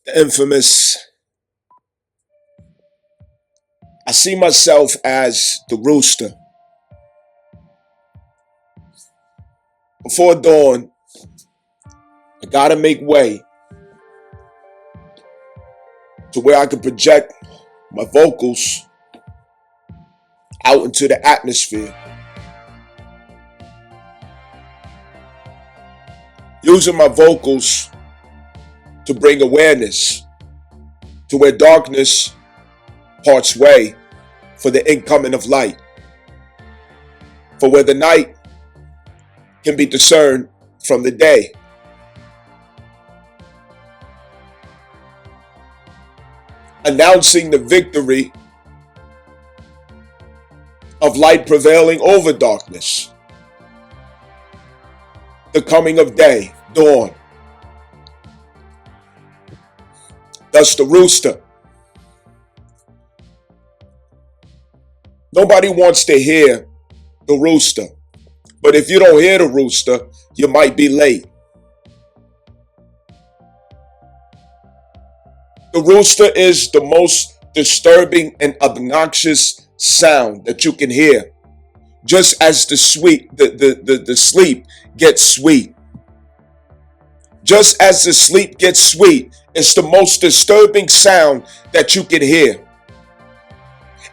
The infamous, I see myself as the rooster. Before dawn, I gotta make way to where I can project my vocals out into the atmosphere. Using my vocals to bring awareness to where darkness parts way for the incoming of light. For where the night can be discerned from the day. Announcing the victory of light prevailing over darkness. The coming of day, dawn. Thus the rooster. Nobody wants to hear the rooster. But if you don't hear the rooster, you might be late. The rooster is the most disturbing and obnoxious sound that you can hear. Just as the sleep gets sweet. Just as the sleep gets sweet, it's the most disturbing sound that you can hear.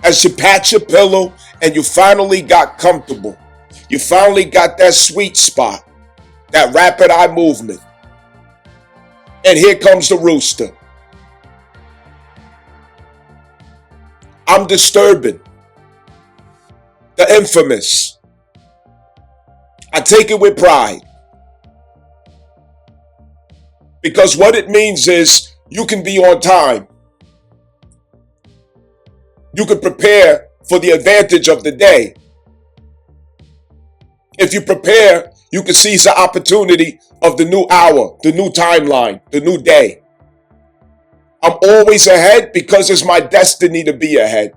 As you pat your pillow and you finally got comfortable, you finally got that sweet spot, that rapid eye movement. And here comes the rooster. I'm disturbing. The infamous. I take it with pride. Because what it means is you can be on time. You can prepare for the advantage of the day. If you prepare, you can seize the opportunity of the new hour, the new timeline, the new day. I'm always ahead because it's my destiny to be ahead.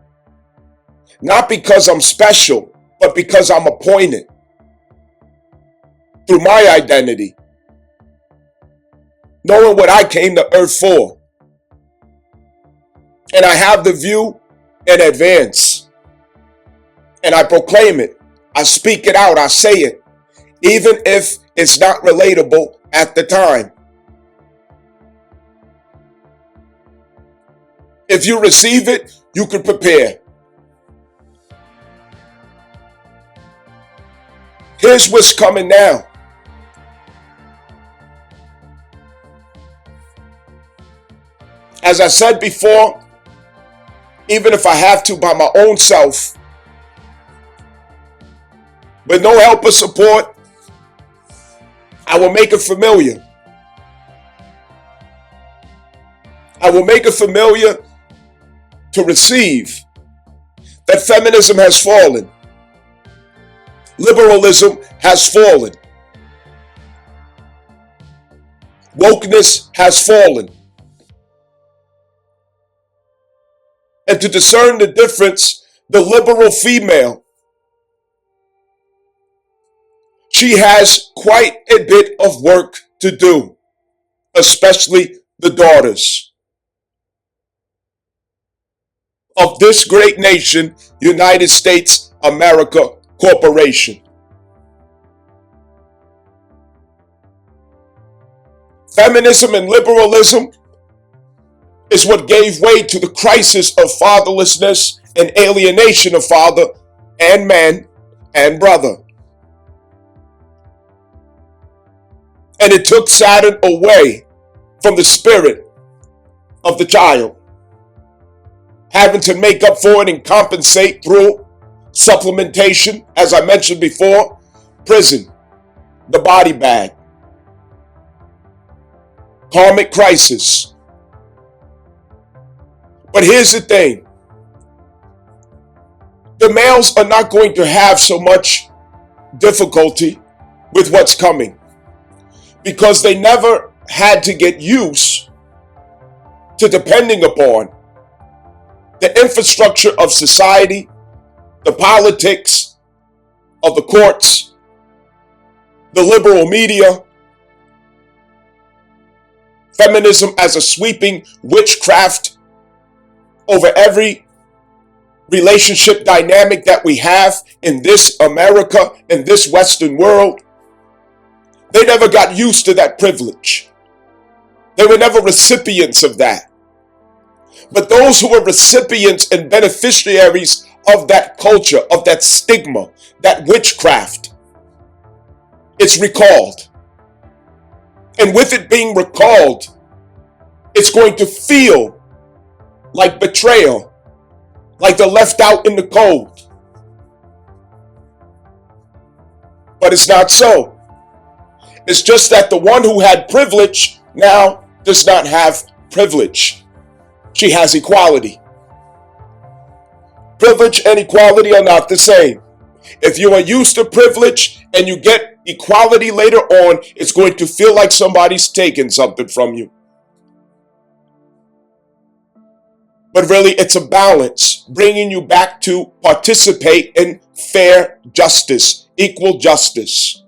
Not because I'm special, but because I'm appointed through my identity. Knowing what I came to earth for. And I have the view in advance. And I proclaim it. I speak it out. I say it. Even if it's not relatable at the time. If you receive it, you can prepare. Here's what's coming now. As I said before, even if I have to by my own self, with no help or support, I will make it familiar. I will make it familiar to receive that feminism has fallen. Liberalism has fallen. Wokeness has fallen. And to discern the difference, the liberal female, she has quite a bit of work to do, especially the daughters of this great nation, United States America Corporation. Feminism and liberalism is what gave way to the crisis of fatherlessness and alienation of father and man and brother. And it took Saturn away from the spirit of the child, having to make up for it and compensate through supplementation, as I mentioned before, prison, the body bag, karmic crisis. But here's the thing. The males are not going to have so much difficulty with what's coming because they never had to get used to depending upon the infrastructure of society, the politics of the courts, the liberal media, feminism as a sweeping witchcraft over every relationship dynamic that we have in this America, in this Western world. They never got used to that privilege. They were never recipients of that. But those who were recipients and beneficiaries of that culture, of that stigma, that witchcraft, it's recalled. And with it being recalled, it's going to feel like betrayal, like they're left out in the cold. But it's not so. It's just that the one who had privilege now does not have privilege. She has equality. Privilege and equality are not the same. If you are used to privilege and you get equality later on, it's going to feel like somebody's taking something from you. But really, it's a balance, bringing you back to participate in fair justice, equal justice.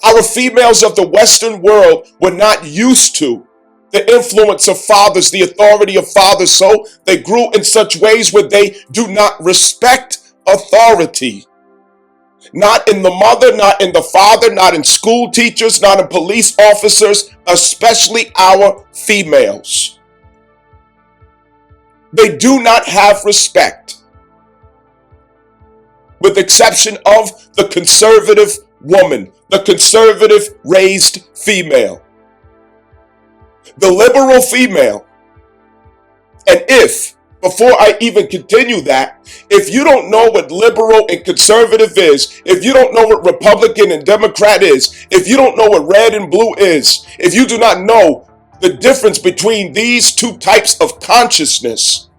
Our females of the Western world were not used to the influence of fathers, the authority of fathers, so they grew in such ways where they do not respect authority. Not in the mother, not in the father, not in school teachers, not in police officers, especially our females. They do not have respect, with the exception of the conservative woman, the conservative raised female. The liberal female, and before I even continue that, if you don't know what liberal and conservative is, if you don't know what Republican and Democrat is, if you don't know what red and blue is, if you do not know the difference between these two types of consciousness,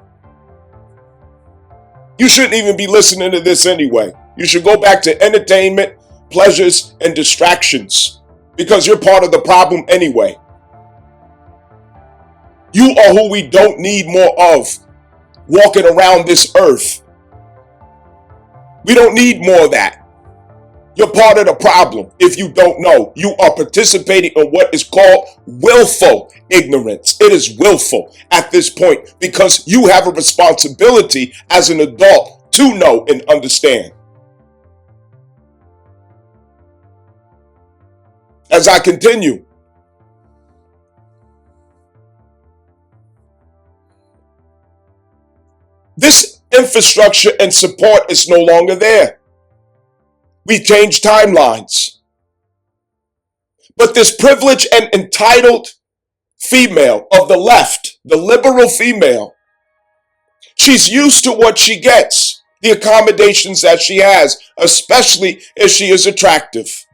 you shouldn't even be listening to this anyway. You should go back to entertainment, pleasures, and distractions, because you're part of the problem anyway. You are who we don't need more of walking around this earth. We don't need more of that. You're part of the problem if you don't know. You are participating in what is called willful ignorance. It is willful at this point because you have a responsibility as an adult to know and understand. As I continue, this infrastructure and support is no longer there. We've changed timelines. But this privileged and entitled female of the left, the liberal female, she's used to what she gets, the accommodations that she has, especially if she is attractive.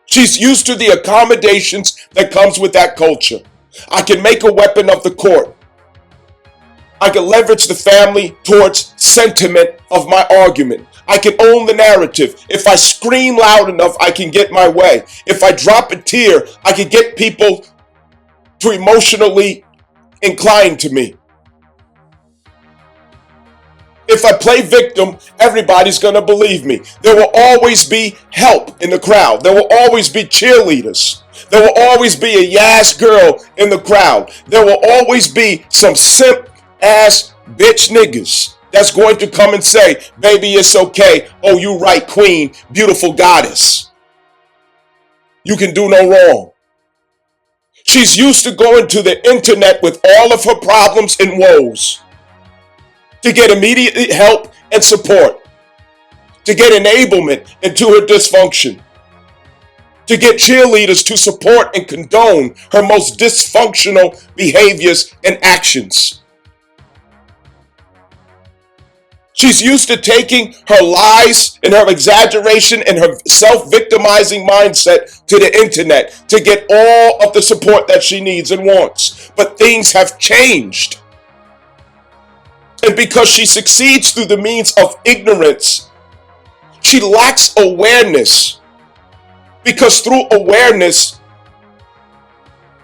She's used to the accommodations that comes with that culture. I can make a weapon of the court. I can leverage the family towards sentiment of my argument. I can own the narrative. If I scream loud enough, I can get my way. If I drop a tear, I can get people to emotionally incline to me. If I play victim, everybody's going to believe me. There will always be help in the crowd. There will always be cheerleaders. There will always be a yes girl in the crowd. There will always be some simp ass bitch niggas that's going to come and say, baby, it's okay. Oh, you right, queen, beautiful goddess. You can do no wrong. She's used to going to the internet with all of her problems and woes to get immediate help and support, to get enablement into her dysfunction, to get cheerleaders to support and condone her most dysfunctional behaviors and actions. She's used to taking her lies and her exaggeration and her self-victimizing mindset to the internet to get all of the support that she needs and wants. But things have changed. And because she succeeds through the means of ignorance, she lacks awareness. Because through awareness,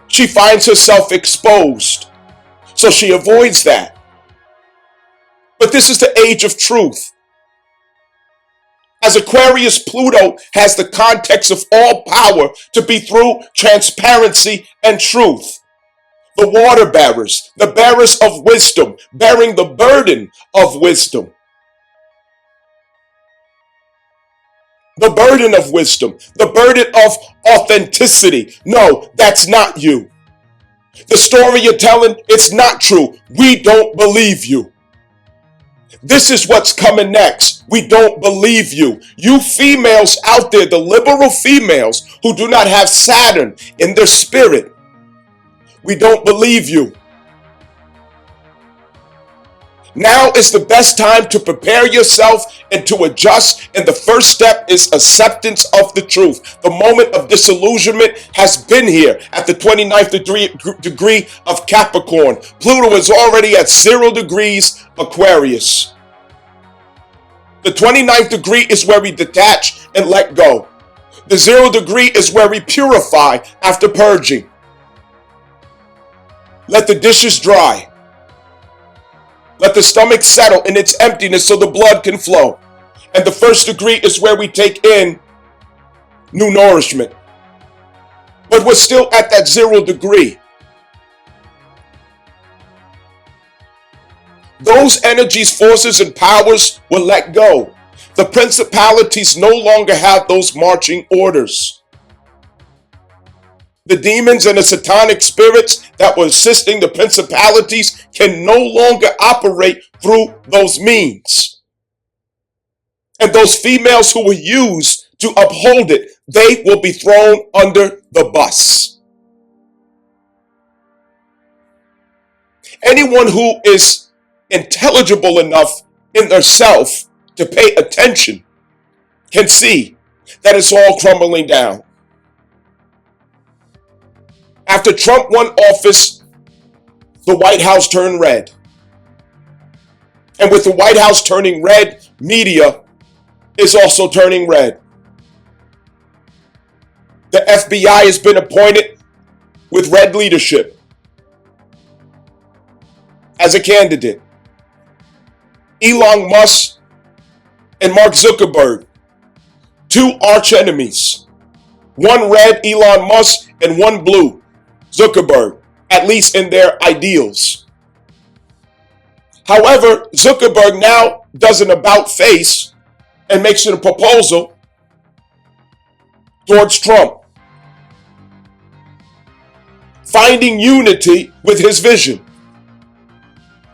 she finds herself exposed. So she avoids that. But this is the age of truth. As Aquarius, Pluto has the context of all power to be through transparency and truth. The water bearers, the bearers of wisdom, bearing the burden of wisdom. The burden of wisdom, the burden of authenticity. No, that's not you. The story you're telling, it's not true. We don't believe you. This is what's coming next. We don't believe you. You females out there, the liberal females who do not have Saturn in their spirit, we don't believe you. Now is the best time to prepare yourself and to adjust, and the first step is acceptance of the truth. The moment of disillusionment has been here at the 29th degree of Capricorn. Pluto is already at 0 degrees Aquarius. The 29th degree is where we detach and let go. The 0 degree is where we purify after purging. Let the dishes dry. Let the stomach settle in its emptiness so the blood can flow. And the 1st degree is where we take in new nourishment. But we're still at that 0 degree. Those energies, forces, and powers will let go. The principalities no longer have those marching orders. The demons and the satanic spirits that were assisting the principalities can no longer operate through those means. And those females who were used to uphold it, they will be thrown under the bus. Anyone who is intelligible enough in their self to pay attention can see that it's all crumbling down. After Trump won office, the White House turned red. And with the White House turning red, media is also turning red. The FBI has been appointed with red leadership as a candidate. Elon Musk and Mark Zuckerberg, 2 arch enemies. One red, Elon Musk, and one blue, Zuckerberg, at least in their ideals. However, Zuckerberg now does an about face and makes it a proposal towards Trump, finding unity with his vision,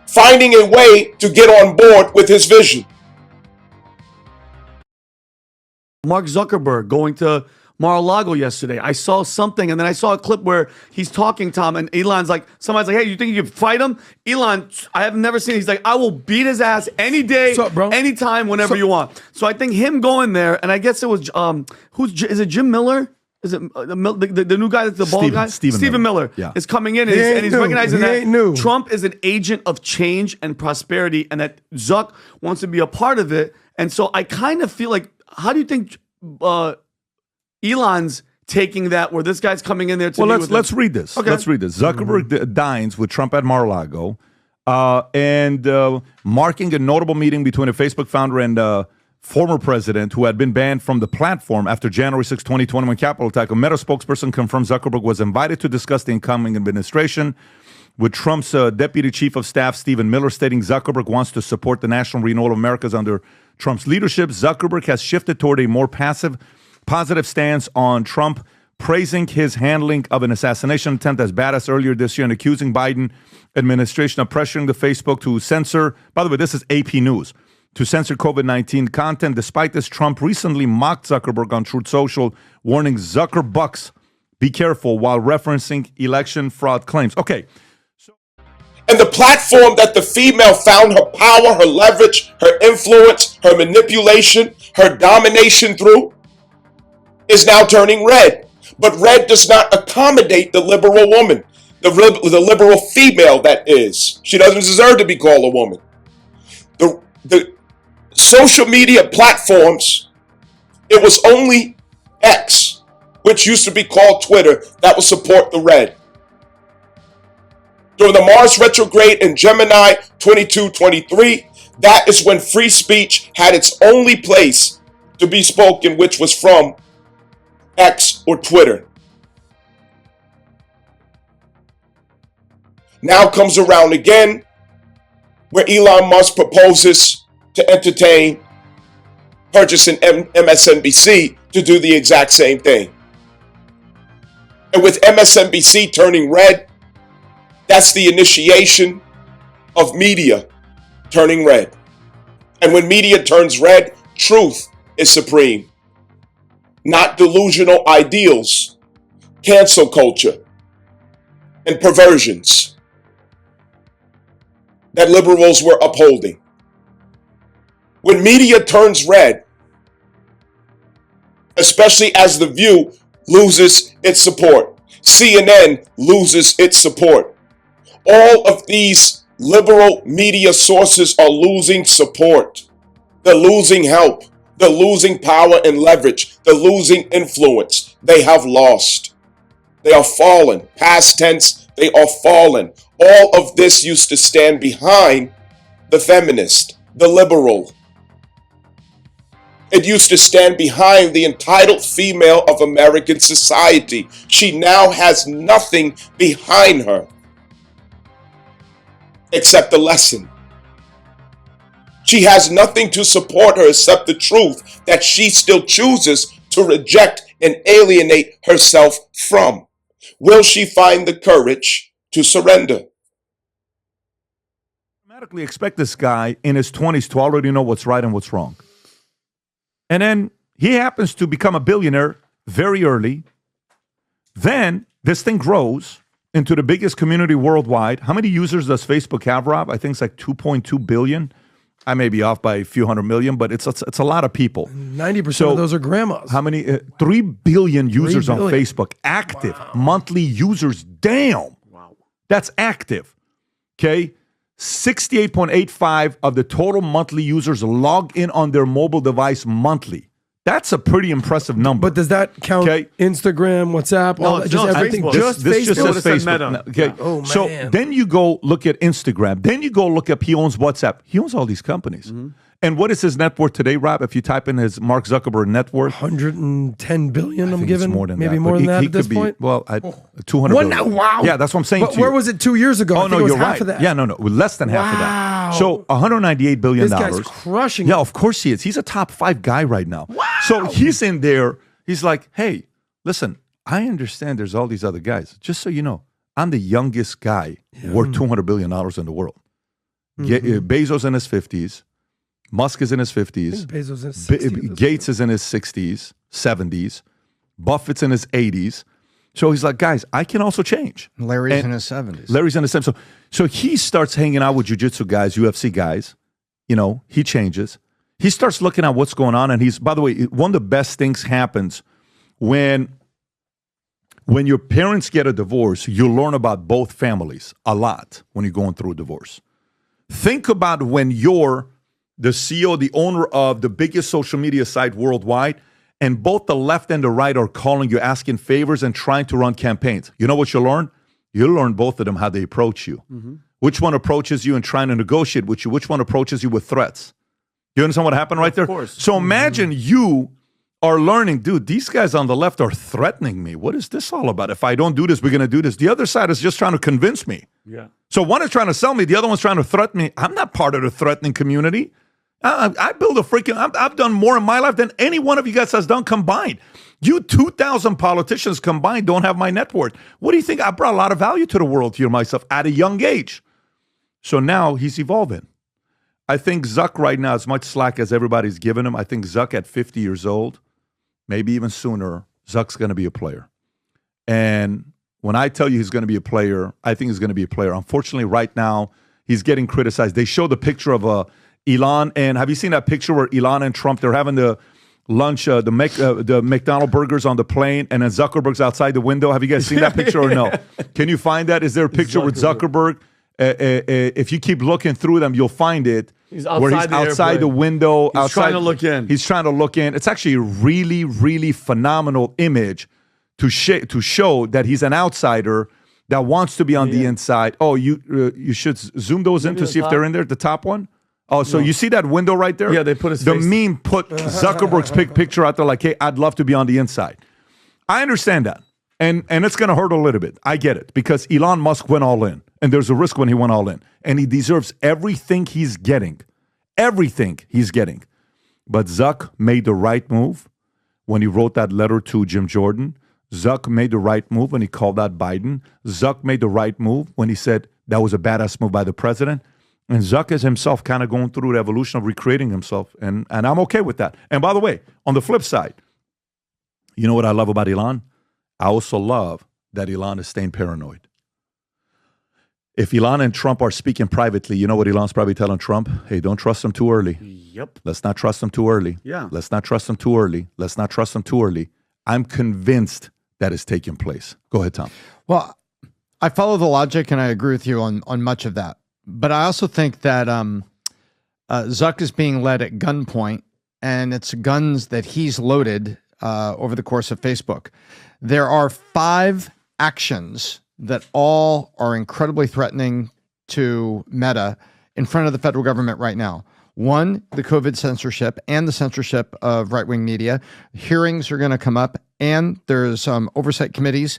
finding a way to get on board with his vision. Mark Zuckerberg going to Mar-a-Lago yesterday. I saw something, and then I saw a clip where he's talking, Tom, and Elon's like, somebody's like, hey, you think you can fight him? Elon, I have never seen, he's like, I will beat his ass any day, anytime, whenever you want. So I think him going there, and I guess it was, is it Jim Miller? Is it the new guy, that's the bald guy? Stephen Miller is coming in, and he's recognizing that Trump is an agent of change and prosperity, and that Zuck wants to be a part of it. And so I kind of feel like, how do you think Elon's taking that, where this guy's coming in there to let's read this. Okay. Let's read this. Zuckerberg dines with Trump at Mar-a-Lago and marking a notable meeting between a Facebook founder and former president who had been banned from the platform after January 6, 2021 Capitol attack. A Meta spokesperson confirmed Zuckerberg was invited to discuss the incoming administration with Trump's deputy chief of staff, Stephen Miller, stating Zuckerberg wants to support the national renewal of Americas under Trump's leadership. Zuckerberg has shifted toward a more positive stance on Trump, praising his handling of an assassination attempt as bad as earlier this year and accusing Biden administration of pressuring the Facebook to censor, by the way, this is AP News, to censor COVID-19 content. Despite this, Trump recently mocked Zuckerberg on Truth Social, warning Zuckerbucks, be careful, while referencing election fraud claims. Okay. And the platform that the female found her power, her leverage, her influence, her manipulation, her domination through is now turning red. But red does not accommodate the liberal woman, the liberal female that is. She doesn't deserve to be called a woman. The social media platforms, it was only X, which used to be called Twitter, that will support the red. During the Mars retrograde in Gemini 22-23, that is when free speech had its only place to be spoken, which was from X or Twitter. Now comes around again, where Elon Musk proposes to entertain purchasing MSNBC to do the exact same thing. And with MSNBC turning red, that's the initiation of media turning red. And when media turns red, truth is supreme. Not delusional ideals, cancel culture, and perversions that liberals were upholding. When media turns red, especially as The View loses its support, CNN loses its support, all of these liberal media sources are losing support. They're losing help. They're losing power and leverage. They're losing influence. They have lost. They are fallen. Past tense, they are fallen. All of this used to stand behind the feminist, the liberal. It used to stand behind the entitled female of American society. She now has nothing behind her except the lesson. She has nothing to support her except the truth that she still chooses to reject and alienate herself from. Will she find the courage to surrender? Automatically expect this guy in his 20s to already know what's right and what's wrong. And then he happens to become a billionaire very early. Then this thing grows into the biggest community worldwide. How many users does Facebook have, Rob? I think it's like 2.2 billion. I may be off by a few hundred million, but it's a lot of people. 90% of those are grandmas. How many? 3 billion users on Facebook. Active monthly users. Damn. Wow. That's active. Okay. 68.85 of the total monthly users log in on their mobile device monthly. That's a pretty impressive number. But does that count Instagram, WhatsApp, No, just everything? Facebook. Just this just Facebook? says Facebook. Meta. Okay. Oh, So man. then you go look at Instagram. Then you go look up, he owns WhatsApp. He owns all these companies. Mm-hmm. And what is his net worth today, Rob? If you type in his Mark Zuckerberg net worth, 110 billion, I I'm think giving? it's more than maybe that. more But than that he at this could be, point? well, 200 What? billion. Wow. Yeah, that's what I'm saying But to where you. was it 2 years ago? I Oh, think no, it was you're half right. of that. Yeah, no, less than half of Wow. that. So $198 billion. This guy's crushing Yeah, it. of course he is. He's a top 5 guy right now. Wow. So he's in there. He's like, hey, listen, I understand there's all these other guys. Just so you know, I'm the youngest guy worth $200 billion in the world. Bezos in his 50s. Musk is in his 50s. Bezos is 60 Gates is in his 60s, 70s. Buffett's in his 80s. So he's like, guys, I can also change. Larry's in his 70s. Larry's in his 70s. So he starts hanging out with jiu-jitsu guys, UFC guys. You know, he changes. He starts looking at what's going on. And he's, by the way, one of the best things happens when your parents get a divorce, you learn about both families a lot when you're going through a divorce. Think about when you're the CEO, the owner of the biggest social media site worldwide, and both the left and the right are calling you, asking favors and trying to run campaigns. You know what you'll learn? You'll learn both of them how they approach you. Which one approaches you and trying to negotiate with you? Which one approaches you with threats? You understand what happened right there? Of course. So imagine you are learning, dude, these guys on the left are threatening me. What is this all about? If I don't do this, we're going to do this. The other side is just trying to convince me. Yeah. So one is trying to sell me, the other one's trying to threaten me. I'm not part of the threatening community. I build a freaking, I've done more in my life than any one of you guys has done combined. You 2,000 politicians combined don't have my net worth. What do you think? I brought a lot of value to the world here myself at a young age. So now he's evolving. I think Zuck right now, as much slack as everybody's given him, I think Zuck at 50 years old, maybe even sooner, Zuck's going to be a player. And when I tell you he's going to be a player, I think he's going to be a player. Unfortunately, right now, he's getting criticized. They show the picture of Elon, and have you seen that picture where Elon and Trump, they're having the lunch, the McDonald's burgers on the plane, and then Zuckerberg's outside the window? Have you guys seen that picture or no? Can you find that? Is there a picture with Zuckerberg? If you keep looking through them, you'll find it. He's where he's outside the window. He's trying to look in. He's trying to look in. It's actually a really, really phenomenal image to show that he's an outsider that wants to be on the inside. Oh, you should zoom those in to see if they're in there. The top one. Oh, so you see that window right there? Yeah, they put his the face. meme put Zuckerberg's picture out there like, hey, I'd love to be on the inside. I understand that. And it's going to hurt a little bit. I get it. Because Elon Musk went all in. And there's a risk when he went all in. And he deserves everything he's getting. Everything he's getting. But Zuck made the right move when he wrote that letter to Jim Jordan. Zuck made the right move when he called out Biden. Zuck made the right move when he said that was a badass move by the president. And Zuck is himself kind of going through the evolution of recreating himself. And I'm okay with that. And by the way, on the flip side, you know what I love about Elon? I also love that Elon is staying paranoid. If Elon and Trump are speaking privately, you know what Elon's probably telling Trump? Hey, don't trust him too early. Yep. Let's not trust him too early. Yeah. Let's not trust him too early. Let's not trust him too early. I'm convinced that is taking place. Go ahead, Tom. Well, I follow the logic and I agree with you on much of that. But I also think that Zuck is being led at gunpoint, and it's guns that he's loaded over the course of Facebook. There are 5 actions that all are incredibly threatening to Meta in front of the federal government right now. 1, the COVID censorship and the censorship of right-wing media. Hearings are going to come up, and there's oversight committees,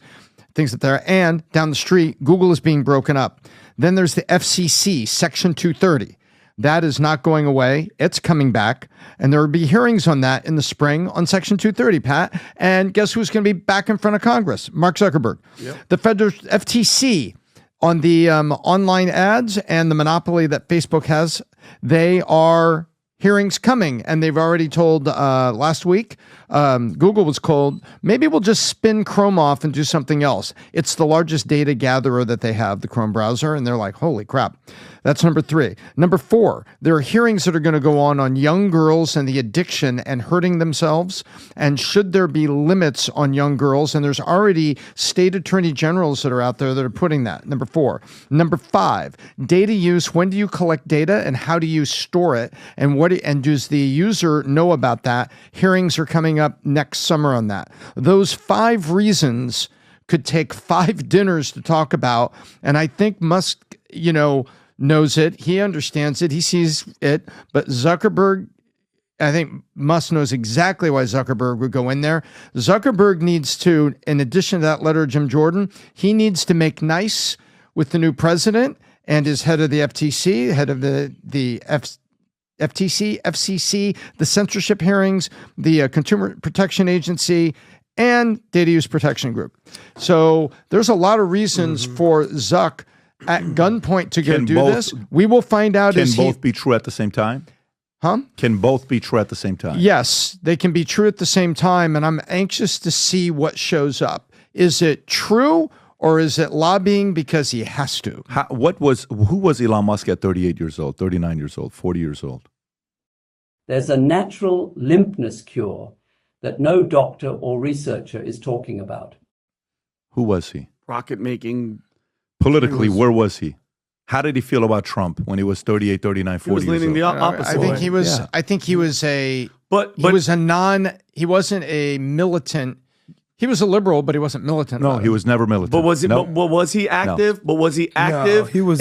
things that there. And down the street, Google is being broken up. Then there's the FCC, Section 230. That is not going away. It's coming back. And there will be hearings on that in the spring on Section 230, Pat. And guess who's going to be back in front of Congress? Mark Zuckerberg. Yep. The federal FTC on the online ads and the monopoly that Facebook has, they are hearings coming. And they've already told last week, Google was told, maybe we'll just spin Chrome off and do something else. It's the largest data gatherer that they have, the Chrome browser. And they're like, holy crap. That's number 3. Number 4, there are hearings that are going to go on young girls and the addiction and hurting themselves. And should there be limits on young girls? And there's already state attorney generals that are out there that are putting that. Number 4. Number 5, data use. When do you collect data and how do you store it? And does the user know about that? Hearings are coming up next summer on that. Those 5 reasons could take 5 dinners to talk about. And I think Musk, knows it. He understands it. He sees it. But Zuckerberg, I think Musk knows exactly why Zuckerberg would go in there. Zuckerberg needs to, in addition to that letter of Jim Jordan, he needs to make nice with the new president and his head of the FTC, head of the FTC, FCC, the censorship hearings, the Consumer Protection Agency, and Data Use Protection Group. So there's a lot of reasons for Zuck at gunpoint to go do this. We will find out. Can both be true at the same time? Huh? Can both be true at the same time? Yes, they can be true at the same time, and I'm anxious to see what shows up. Is it true, or is it lobbying because he has to? Who was Elon Musk at 38 years old, 39 years old, 40 years old? There's a natural limpness cure that no doctor or researcher is talking about. Who was he? Rocket making. Politically, where was he? How did he feel about Trump when he was 38, 39, 40 He was leaning the opposite. I think he was. Yeah. I think he was a. But he was a non. He wasn't a militant. He was a liberal, but he wasn't militant. No, he was never militant. But was he? No. But was he active? But was he active? he was.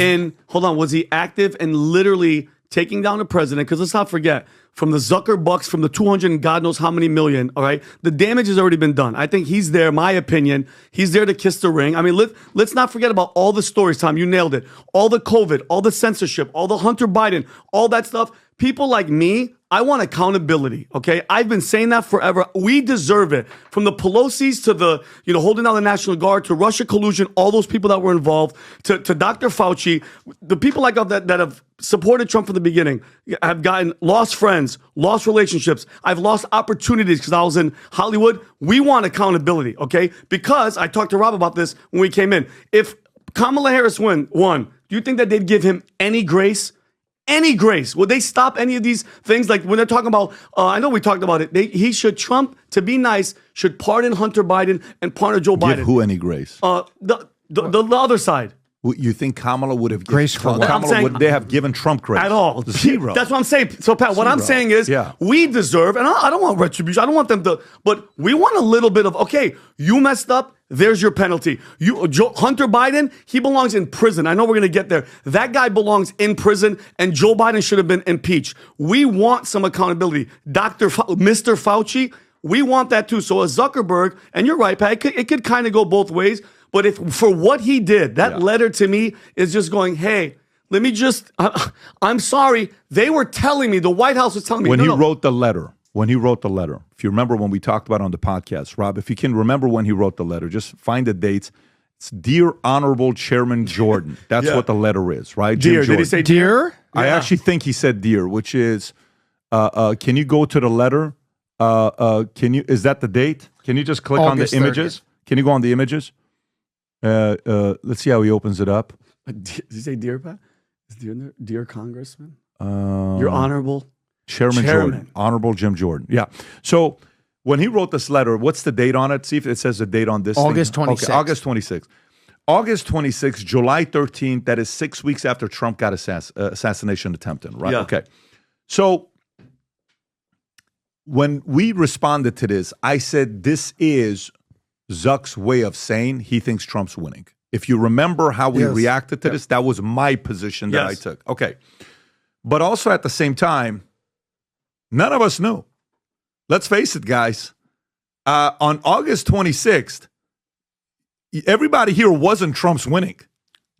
Hold on. Was he active in literally taking down the president? Because let's not forget, from the Zucker bucks, from the 200 and God knows how many million, all right? The damage has already been done. I think he's there, my opinion. He's there to kiss the ring. I mean, let's not forget about all the stories, Tom. You nailed it. All the COVID, all the censorship, all the Hunter Biden, all that stuff. People like me, I want accountability, okay? I've been saying that forever. We deserve it. From the Pelosi's to the, holding down the National Guard, to Russia collusion, all those people that were involved, to Dr. Fauci, the people like that have supported Trump from the beginning, have gotten lost friends, lost relationships. I've lost opportunities because I was in Hollywood. We want accountability, okay? Because I talked to Rob about this when we came in. If Kamala Harris won, do you think that they'd give him any grace? Any grace? Would they stop any of these things? Like when they're talking about, I know we talked about it. Trump, to be nice, should pardon Hunter Biden and pardon Joe Biden. Give who any grace? The other side. You think Kamala would have Grace for what? I'm saying- would they have given Trump grace? At all. Zero. That's what I'm saying. So, Pat, what I'm saying is we deserve, and I don't want retribution. I don't want them to, but we want a little bit of, okay, you messed up, there's your penalty. Hunter Biden, he belongs in prison. I know we're going to get there. That guy belongs in prison, and Joe Biden should have been impeached. We want some accountability. Mr. Fauci, we want that too. So a Zuckerberg, and you're right, Pat, it could kind of go both ways. But for what he did, that letter to me is just going, hey, let me just, I'm sorry. They were telling me, the White House was telling me. When he wrote the letter, if you remember when we talked about it on the podcast, Rob, if you can remember when he wrote the letter, just find the dates. It's Dear Honorable Chairman Jordan. That's what the letter is, right? Dear, Jim did he Jordan. say dear? I actually think he said dear, which is, can you go to the letter? Is that the date? Can you just click August on the images? 30th. Can you go on the images? Let's see how he opens it up. Did you say dear, Pat? Is dear in there? Dear Congressman? Your Honorable Chairman Jordan. Honorable Jim Jordan. Yeah. So when he wrote this letter, what's the date on it? See if it says the date on this August thing. 26th. Okay, August 26th. August 26th, July 13th, that is 6 weeks after Trump got assassination attempted, right? Yeah. Okay. So when we responded to this, I said this is Zuck's way of saying he thinks Trump's winning. If you remember how we reacted to this, that was my position that I took. Okay. But also at the same time, none of us knew. Let's face it, guys. On August 26th, everybody here wasn't Trump's winning.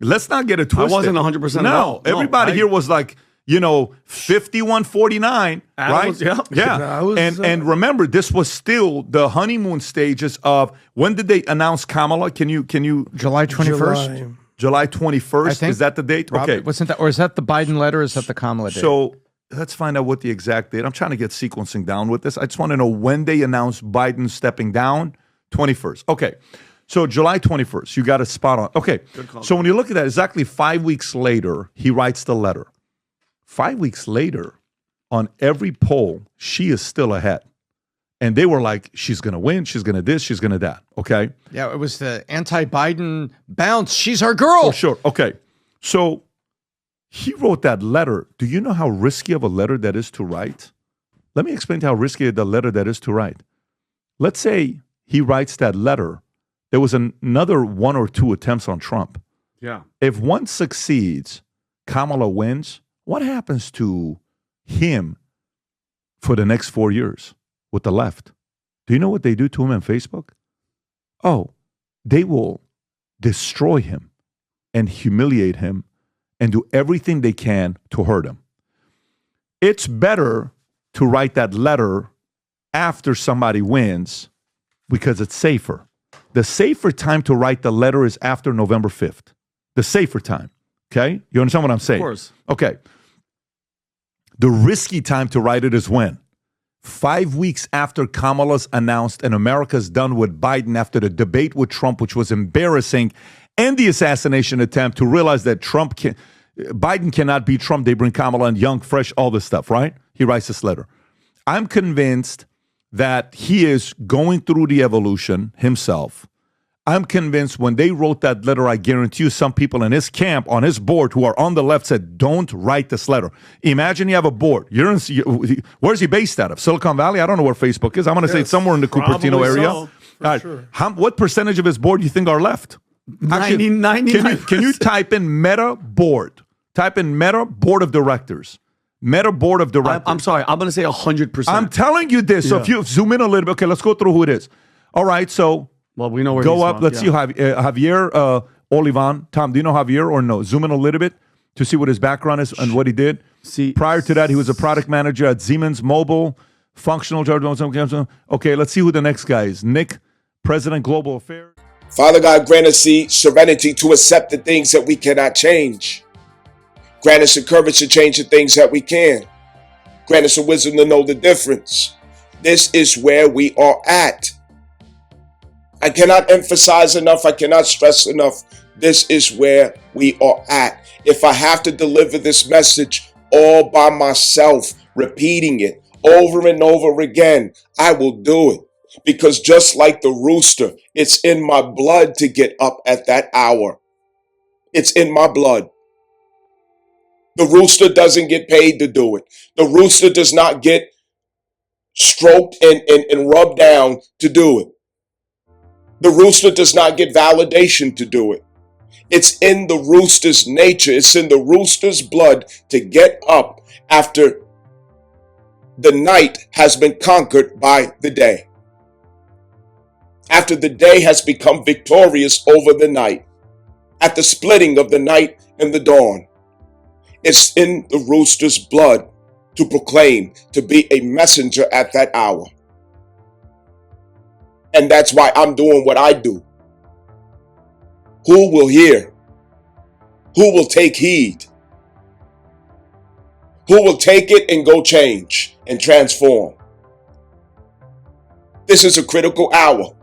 Let's not get it twisted. I wasn't 100%. No, everybody here was like, 51-49, right? Yeah. And remember, this was still the honeymoon stages of, when did they announce Kamala? Can you July 21st? July 21st? I think. Is that the date? Robert, okay. wasn't that, or is that the Biden letter? Or is that the Kamala date? So let's find out what the exact date. I'm trying to get sequencing down with this. I just want to know when they announced Biden stepping down. 21st. Okay. So July 21st, you got a spot on. Okay. So when you look at that, exactly 5 weeks later, he writes the letter. 5 weeks later, on every poll, she is still ahead. And they were like, she's going to win, she's going to this, she's going to that. Okay? Yeah, it was the anti-Biden bounce. She's our girl. For sure. Okay. So he wrote that letter. Do you know how risky of a letter that is to write? Let me explain how risky the letter that is to write. Let's say he writes that letter. There was another 1 or 2 attempts on Trump. Yeah. If one succeeds, Kamala wins. What happens to him for the next 4 years with the left? Do you know what they do to him on Facebook? Oh, they will destroy him and humiliate him and do everything they can to hurt him. It's better to write that letter after somebody wins because it's safer. The safer time to write the letter is after November 5th. The safer time. Okay? You understand what I'm saying? Of course. Okay. The risky time to write it is when? 5 weeks after Kamala's announced and America's done with Biden after the debate with Trump, which was embarrassing, and the assassination attempt, to realize that Biden cannot beat Trump. They bring Kamala in, young, fresh, all this stuff, right? He writes this letter. I'm convinced that he is going through the evolution himself. I'm convinced when they wrote that letter, I guarantee you some people in his camp, on his board, who are on the left said, don't write this letter. Imagine you have a board. Where's he based out of? Silicon Valley? I don't know where Facebook is. I'm going to say it's somewhere in the Cupertino area. So, All right. What percentage of his board do you think are left? 99. Can you type in Meta board? Type in Meta board of directors. Meta board of directors. I'm sorry. I'm going to say 100%. I'm telling you this. So if you zoom in a little bit, okay, let's go through who it is. All right, so well, we know where go he's up. from. Let's see Javier Olivan. Tom, do you know Javier or no? Zoom in a little bit to see what his background is and what he did. Prior to that, he was a product manager at Siemens Mobile, functional. Okay, let's see who the next guy is. Nick, President Global Affairs. Father God, grant us the serenity to accept the things that we cannot change. Grant us the courage to change the things that we can. Grant us the wisdom to know the difference. This is where we are at. I cannot emphasize enough. I cannot stress enough. This is where we are at. If I have to deliver this message all by myself, repeating it over and over again, I will do it. Because just like the rooster, it's in my blood to get up at that hour. It's in my blood. The rooster doesn't get paid to do it. The rooster does not get stroked and rubbed down to do it. The rooster does not get validation to do it. It's in the rooster's nature. It's in the rooster's blood to get up after the night has been conquered by the day. After the day has become victorious over the night. At the splitting of the night and the dawn. It's in the rooster's blood to proclaim, to be a messenger at that hour. And that's why I'm doing what I do. Who will hear? Who will take heed? Who will take it and go change and transform? This is a critical hour.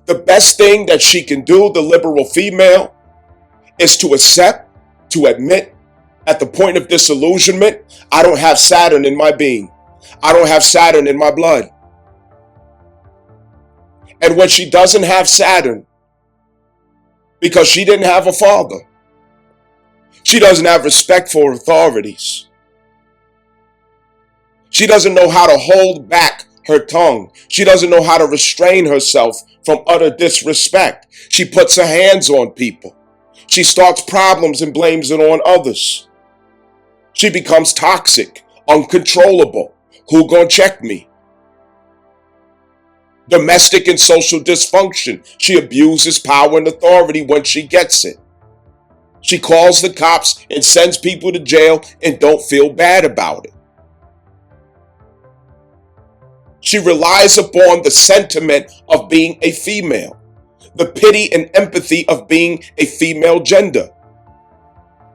The best thing that she can do, the liberal female, is to accept, to admit, at the point of disillusionment, I don't have Saturn in my being. I don't have Saturn in my blood. And when she doesn't have Saturn, because she didn't have a father, she doesn't have respect for authorities. She doesn't know how to hold back her tongue. She doesn't know how to restrain herself from utter disrespect. She puts her hands on people. She starts problems and blames it on others. She becomes toxic, uncontrollable. Who gonna check me? Domestic and social dysfunction. She abuses power and authority when she gets it. She calls the cops and sends people to jail and don't feel bad about it. She relies upon the sentiment of being a female, the pity and empathy of being a female gender,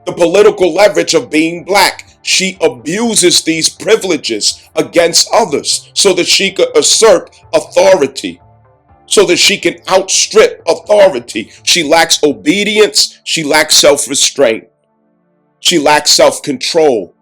the political leverage of being black. She abuses these privileges against others so that she could assert authority, so that she can outstrip authority. She lacks obedience. She lacks self-restraint. She lacks self-control.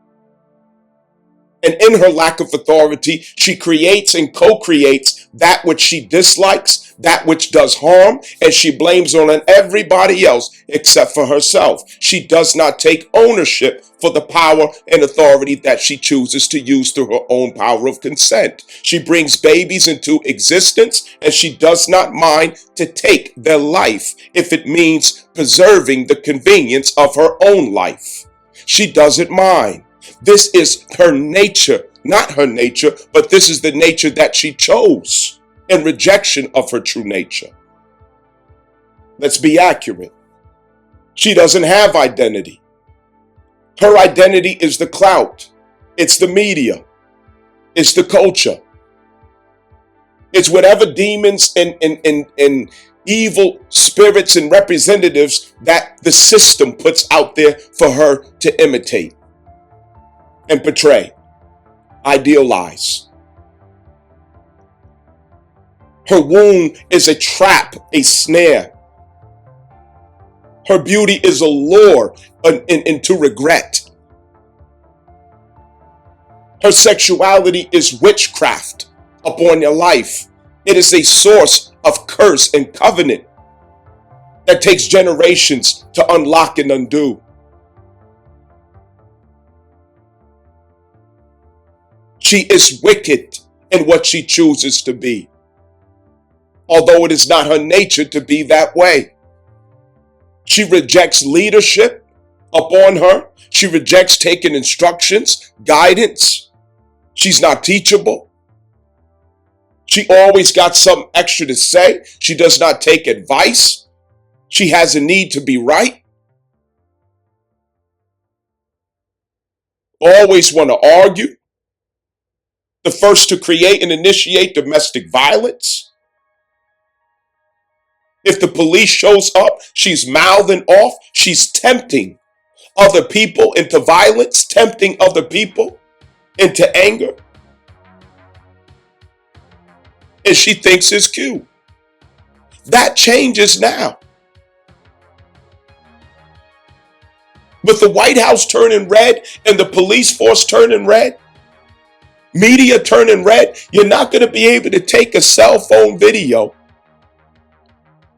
And in her lack of authority, she creates and co-creates that which she dislikes, that which does harm, and she blames on everybody else except for herself. She does not take ownership for the power and authority that she chooses to use through her own power of consent. She brings babies into existence, and she does not mind to take their life if it means preserving the convenience of her own life. She doesn't mind. This is her nature, not her nature, but this is the nature that she chose in rejection of her true nature. Let's be accurate. She doesn't have identity. Her identity is the clout. It's the media. It's the culture. It's whatever demons and evil spirits and representatives that the system puts out there for her to imitate and portray, idealize. Her womb is a trap, a snare. Her beauty is a lure into regret. Her sexuality is witchcraft upon your life. It is a source of curse and covenant that takes generations to unlock and undo. She is wicked in what she chooses to be, although it is not her nature to be that way. She rejects leadership upon her. She rejects taking instructions, guidance. She's not teachable. She always got something extra to say. She does not take advice. She has a need to be right. Always want to argue. The first to create and initiate domestic violence. If the police shows up, she's mouthing off. She's tempting other people into violence, tempting other people into anger. And she thinks it's cute. That changes now. With the White House turning red and the police force turning red, media turning red, you're not going to be able to take a cell phone video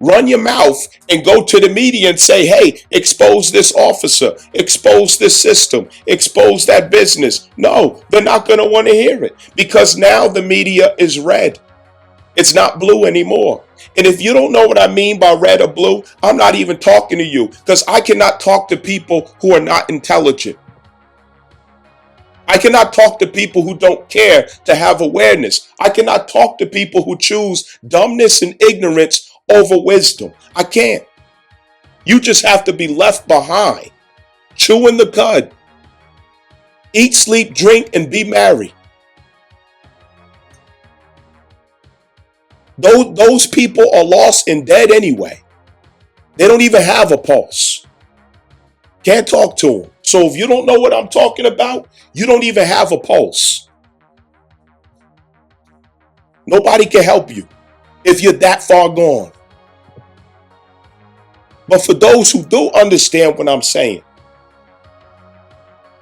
run your mouth and go to the media and say, hey, expose this officer, expose this system, expose that business. No, they're not going to want to hear it because now the media is red. It's not blue anymore. And if you don't know what I mean by red or blue, I'm not even talking to you because I cannot talk to people who are not intelligent. I cannot talk to people who don't care to have awareness. I cannot talk to people who choose dumbness and ignorance over wisdom. I can't. You just have to be left behind, chewing the cud. Eat, sleep, drink, and be merry. Those people are lost and dead anyway. They don't even have a pulse. Can't talk to them. So if you don't know what I'm talking about, you don't even have a pulse. Nobody can help you if you're that far gone. But for those who do understand what I'm saying,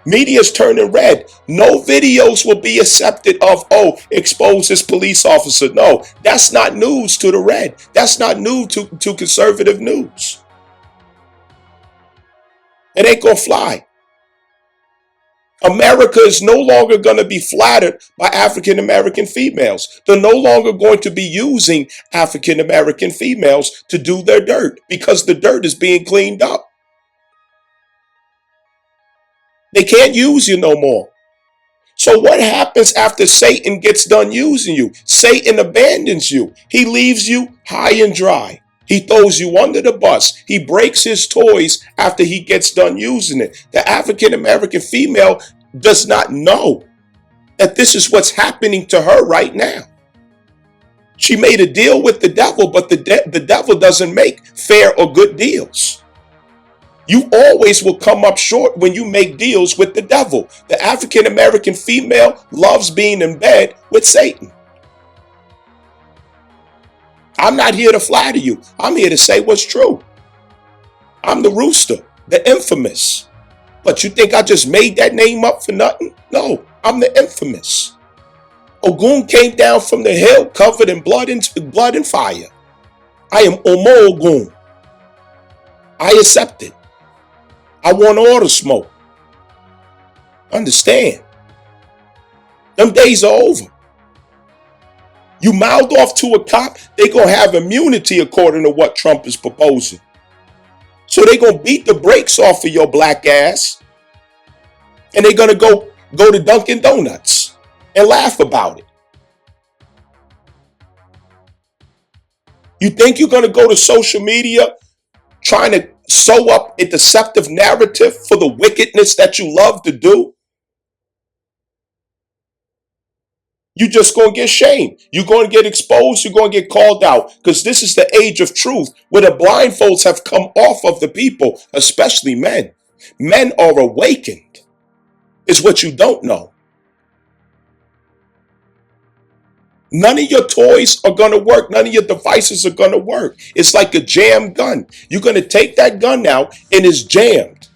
media's turning red. No videos will be accepted of, oh, expose this police officer. No, that's not news to the red. That's not news to conservative news. It ain't gonna fly. America is no longer going to be flattered by African American females. They're no longer going to be using African American females to do their dirt because the dirt is being cleaned up. They can't use you no more. So what happens after Satan gets done using you? Satan abandons you. He leaves you high and dry. He throws you under the bus. He breaks his toys after he gets done using it. The African American female does not know that this is what's happening to her right now. She made a deal with the devil, but the devil doesn't make fair or good deals. You always will come up short when you make deals with the devil. The African American female loves being in bed with Satan. I'm not here to flatter you. I'm here to say what's true. I'm the rooster, the infamous. But you think I just made that name up for nothing? No, I'm the infamous. Ogun came down from the hill covered in blood and fire. I am Omo Ogun. I accept it. I want all the smoke. Understand? Them days are over. You mouthed off to a cop, they gonna have immunity according to what Trump is proposing. So they gonna beat the brakes off of your black ass, and they're gonna go to Dunkin' Donuts and laugh about it. You think you're gonna go to social media trying to sew up a deceptive narrative for the wickedness that you love to do? You're just going to get shamed. You're going to get exposed. You're going to get called out because this is the age of truth where the blindfolds have come off of the people, especially men. Men are awakened, is what you don't know. None of your toys are going to work. None of your devices are going to work. It's like a jammed gun. You're going to take that gun out and it's jammed.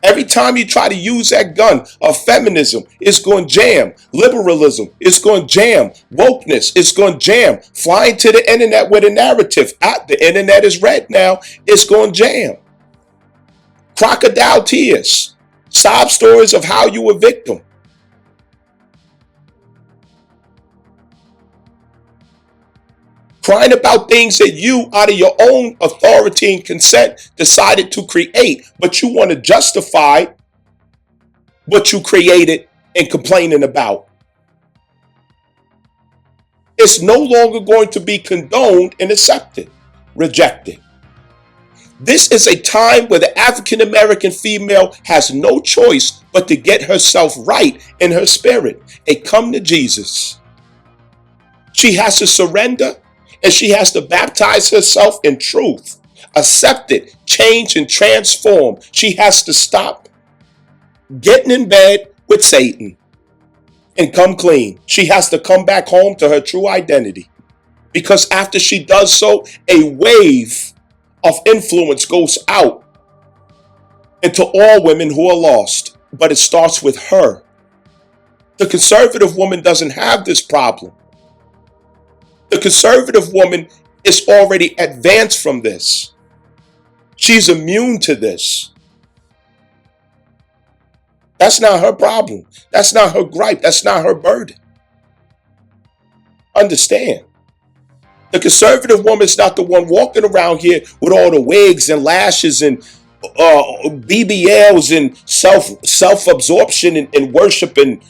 Every time you try to use that gun of feminism, it's going to jam. Liberalism, it's going to jam. Wokeness, it's going to jam. Flying to the internet with a narrative. The internet is red now. It's going to jam. Crocodile tears. Sob stories of how you were a victim. Crying about things that you, out of your own authority and consent, decided to create, but you want to justify what you created and complaining about. It's no longer going to be condoned and accepted, rejected. This is a time where the African American female has no choice but to get herself right in her spirit and come to Jesus. She has to surrender. And she has to baptize herself in truth, accept it, change and transform. She has to stop getting in bed with Satan and come clean. She has to come back home to her true identity. Because after she does so, a wave of influence goes out into all women who are lost. But it starts with her. The conservative woman doesn't have this problem. The conservative woman is already advanced from this. She's immune to this. That's not her problem. That's not her gripe. That's not her burden. Understand. The conservative woman is not the one walking around here with all the wigs and lashes and BBLs and self-absorption and worship and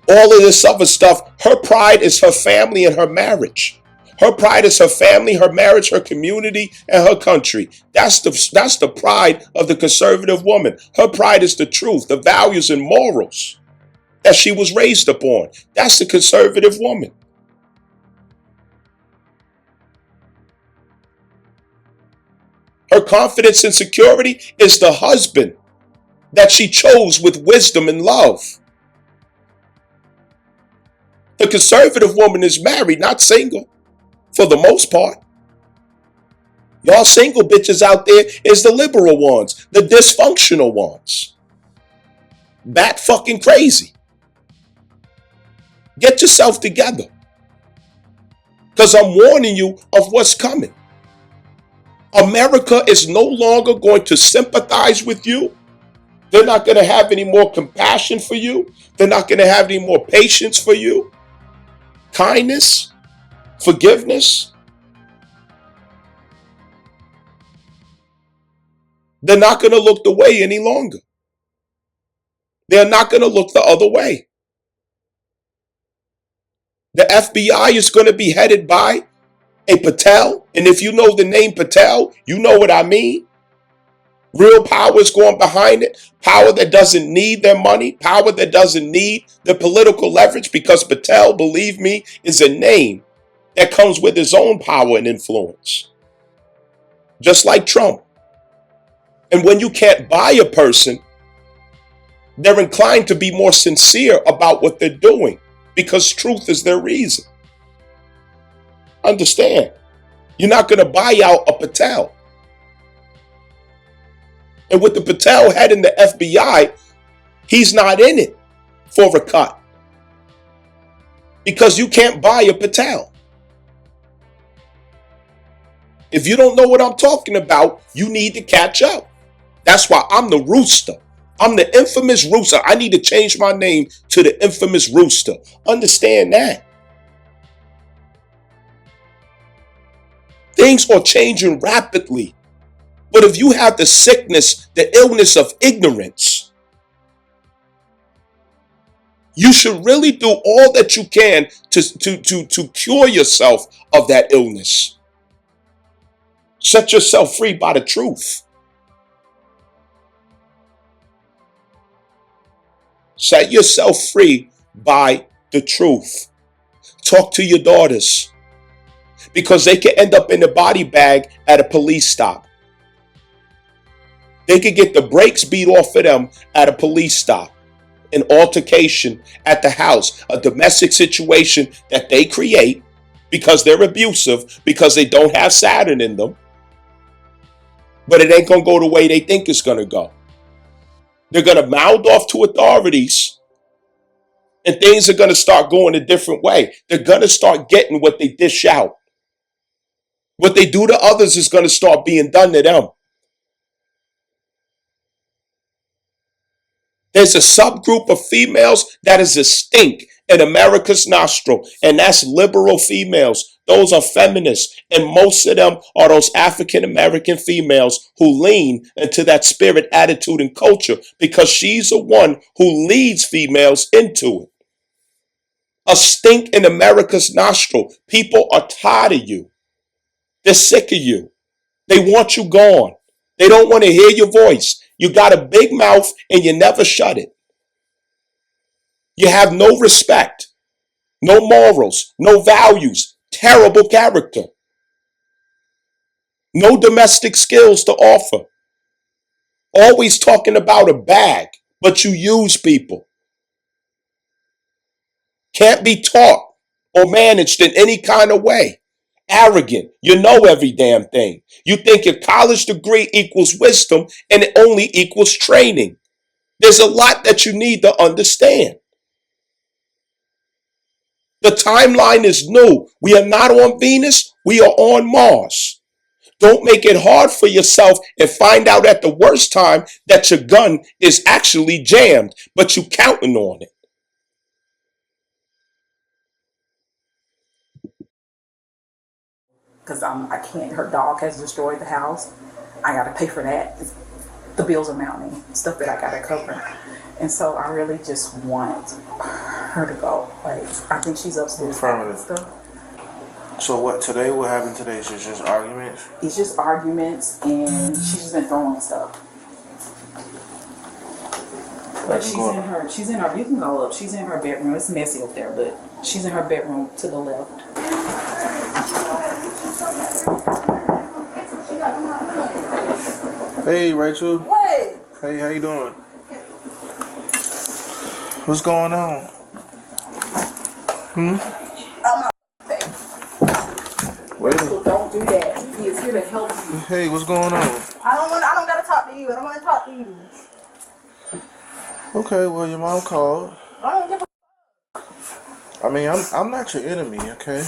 all of this other stuff. Her pride is her family and her marriage. Her pride is her family, her marriage, her community, and her country. That's the pride of the conservative woman. Her pride is the truth, the values and morals that she was raised upon. That's the conservative woman. Her confidence and security is the husband that she chose with wisdom and love. The conservative woman is married, not single, for the most part. Y'all single bitches out there is the liberal ones, the dysfunctional ones. Bat fucking crazy. Get yourself together. Because I'm warning you of what's coming. America is no longer going to sympathize with you. They're not going to have any more compassion for you. They're not going to have any more patience for you. Kindness, forgiveness. They're not going to look the way any longer. They're not going to look the other way. The FBI is going to be headed by a Patel. And if you know the name Patel, you know what I mean. Real power is going behind it. Power that doesn't need their money. Power that doesn't need the political leverage, because Patel, believe me, is a name that comes with his own power and influence. Just like Trump. And when you can't buy a person, they're inclined to be more sincere about what they're doing, because truth is their reason. Understand, you're not going to buy out a Patel. And with the Patel head in the FBI, he's not in it for a cut. Because you can't buy a Patel. If you don't know what I'm talking about, you need to catch up. That's why I'm the rooster. I'm the infamous rooster. I need to change my name to the infamous rooster. Understand that. Things are changing rapidly. But if you have the sickness, the illness of ignorance, you should really do all that you can to cure yourself of that illness. Set yourself free by the truth. Set yourself free by the truth. Talk to your daughters, because they can end up in a body bag at a police stop. They could get the brakes beat off of them at a police stop, an altercation at the house, a domestic situation that they create because they're abusive, because they don't have Saturn in them. But it ain't going to go the way they think it's going to go. They're going to mouth off to authorities, and things are going to start going a different way. They're going to start getting what they dish out. What they do to others is going to start being done to them. There's a subgroup of females that is a stink in America's nostril, and that's liberal females. Those are feminists, and most of them are those African American females who lean into that spirit, attitude, and culture, because she's the one who leads females into it. A stink in America's nostril. People are tired of you. They're sick of you. They want you gone. They don't want to hear your voice. You got a big mouth and you never shut it. You have no respect, no morals, no values, terrible character, no domestic skills to offer. Always talking about a bag, but you use people. Can't be taught or managed in any kind of way. Arrogant. You know every damn thing. You think your college degree equals wisdom, and it only equals training. There's a lot that you need to understand. The timeline is new. We are not on Venus. We are on Mars. Don't make it hard for yourself and find out at the worst time that your gun is actually jammed, but you counting on it. Because I can't, her dog has destroyed the house. I got to pay for that. The bills are mounting, stuff that I got to cover. And so I really just want her to go. Like, I think she's upstairs. Affirmative. Stuff. So what today? What happened today? Is it just arguments? It's just arguments, and she's just been throwing stuff. But she's in her, you can go up. She's in her bedroom. It's messy up there, but she's in her bedroom to the left. Hey, Rachel. What? Hey, how you doing? What's going on? Wait. Don't do that. He is here to help you. Hey, what's going on? I don't gotta talk to you. I don't want to talk to you. Okay, well your mom called. I don't give a. I mean, I'm not your enemy, okay?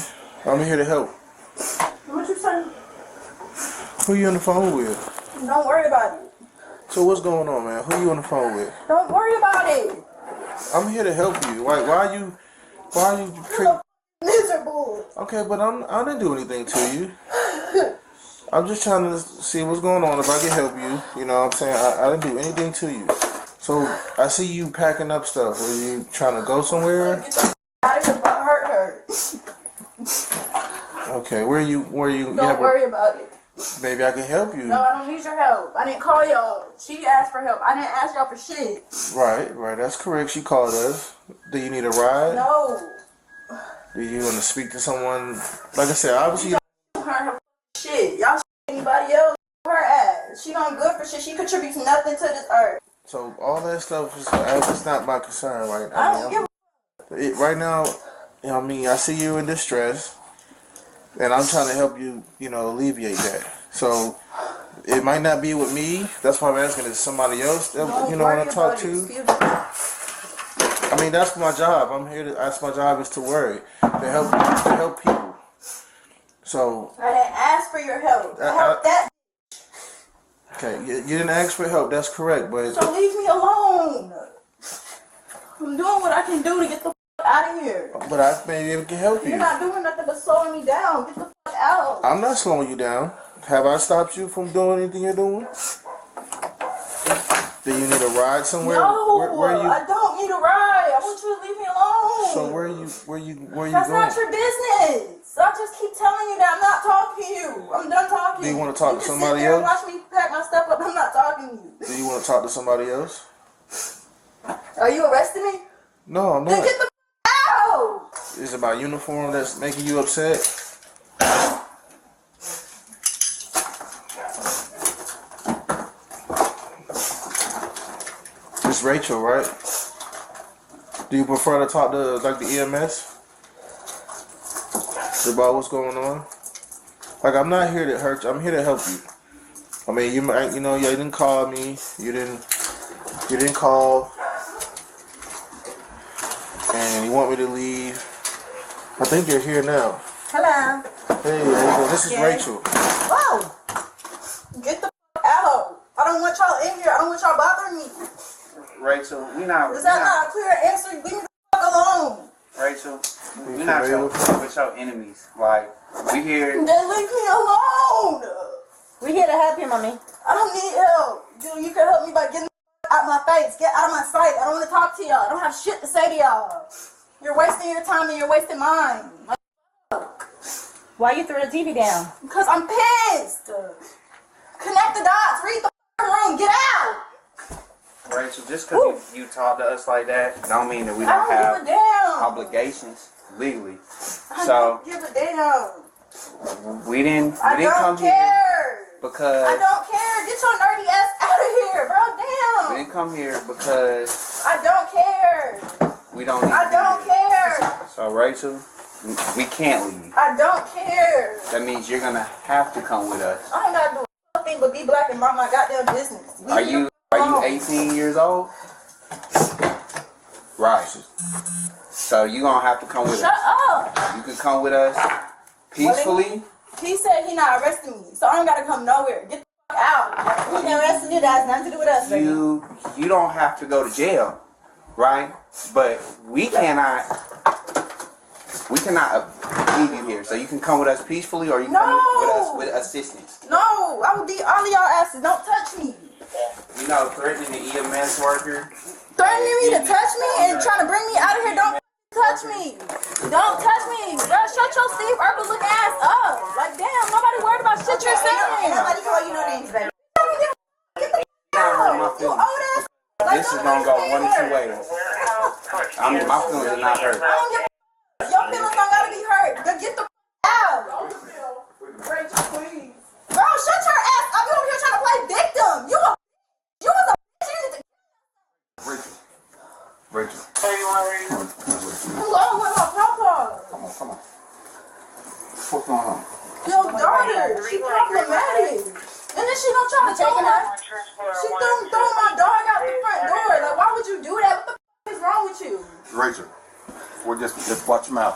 I'm here to help. What you saying? Who you on the phone with? Don't worry about it. So what's going on, man? Who you on the phone with? Don't worry about it. I'm here to help you. Why are you Miserable. Okay, but I didn't do anything to you. I'm just trying to see what's going on. If I can help you, you know what I'm saying? I didn't do anything to you. So I see you packing up stuff. Are you trying to go somewhere? Get the out of here, but hurt. Okay, where you? Don't worry about it. Maybe I can help you. No, I don't need your help. I didn't call y'all. She asked for help. I didn't ask y'all for shit. Right. That's correct. She called us. Do you need a ride? No. Do you want to speak to someone? Like I said, obviously. Her shit. Y'all shit anybody else? Her ass. She not good for shit. She contributes nothing to this earth. So all that stuff is not my concern right now. I don't give right now, you know what I mean, I see you in distress, and I'm trying to help you, alleviate that. So it might not be with me. That's why I'm asking, is somebody else that want to talk to? I mean, that's my job. I'm here to. That's my job is to worry, to help people. So I didn't ask for your help. I helped that. Okay, you didn't ask for help. That's correct, but So leave me alone. I'm doing what I can do to get the fuck out of here. But I maybe can help you. You're not doing nothing but slowing me down. Get the fuck out. I'm not slowing you down. Have I stopped you from doing anything you're doing? Do you need a ride somewhere? No, where you? I don't need a ride. I want you to leave me alone. So where you That's going? not your business. I just keep telling you that I'm not talking to you. I'm done talking. Do you want to talk to somebody sit there else? And watch me pack my stuff up. I'm not talking to you. Do you want to talk to somebody else? Are you arresting me? No, I'm Then not. get the out. Is it my uniform that's making you upset? It's Rachel, right? Do you prefer to talk to like the EMS about what's going on? Like, I'm not here to hurt you. I'm here to help you. I mean, you didn't call me. You didn't call, and you want me to leave. I think you're here now. Hello. Hey, how you doing? This is Rachel. Whoa. Get the out. I don't want y'all in here. I don't want y'all bothering me. Rachel, we not. Is that not a clear answer? Leave me the fuck alone. Rachel, we not with your enemies. Like, we here. Then leave me alone. We here to help you, mommy. I don't need help. Dude, you can help me by getting out my face. Get out of my sight. I don't want to talk to y'all. I don't have shit to say to y'all. You're wasting your time and you're wasting mine. Like, Why you threw the TV down? because I'm pissed. Connect the dots. Read the room. Get out. Rachel, just because you talk to us like that, don't mean that we don't I have don't give a damn. obligations legally. I So don't give a damn. we didn't I come don't here care. because I don't care. Get your nerdy ass out of here, bro. we Damn. didn't come here because I don't care. we don't need I to be don't here. care. So Rachel, we can't leave. I don't care. That means you're gonna have to come with us. I ain't gotta do nothing but be black and mind my goddamn business. Leave Are me you alone. 18 years old? Right. So you gonna have to come with Shut us. up. You can come with us peacefully. He said he not arresting me, so I don't gotta come nowhere. Get the fuck out. He not arresting you. That has nothing to do with us, baby. You don't have to go to jail, right? But we cannot leave you here. So you can come with us peacefully, or you can come with us with assistance. No, I will beat all of y'all asses. Don't touch me. You know, threatening the EMS worker. Threatening me to touch me and trying to bring me out of here. Don't touch me. Don't touch me. Bro, shut your Steve Urkel looking ass up. Like, damn, nobody worried about shit you're saying. Nobody call you no names, baby. Get the out. You old ass. This is gonna go one of two ways. My feelings are not hurt. Your feelings don't gotta be hurt. Get the out. Rachel, please. Bro, shut your ass up. You over here trying to play victim. You was a bitch. Rachel. Hello, with my papa. Come on. What's going on? Your daughter, she problematic. And then she don't try to take her. She threw my dog out the front door. Like, why would you do that? What the is wrong with you? Rachel, well, just watch your mouth.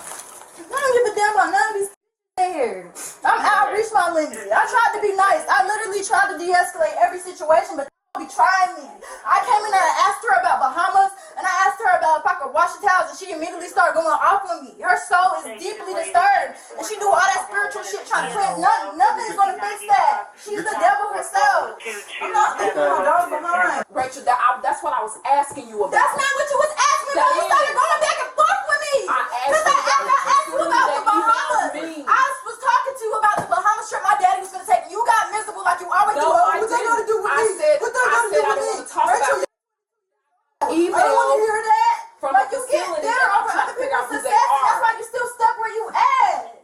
I don't give a damn about none of these here. I'm out, reach my limit. I tried to be nice. I literally tried to de-escalate every situation, but be trying me. I came in there and asked her about Bahamas, and I asked her about if I could wash the towels, and she immediately started going off on me. Her soul is deeply disturbed, and she do all that spiritual shit trying to cleanse. Nothing is going to fix that. She's the devil herself. I'm not leaving my dog behind. Rachel, that's what I was asking you about. That's not what you was asking me about. You started going back and forth with me. Because I asked you about the Bahamas. I was talking to you about the Bahamas trip my daddy was going to take. You got miserable like you always do. What they going to do with me? What they going to do with me? Rachel, I don't want to hear that. Like, you get bitter over other people's success. That's why you still stuck where you at.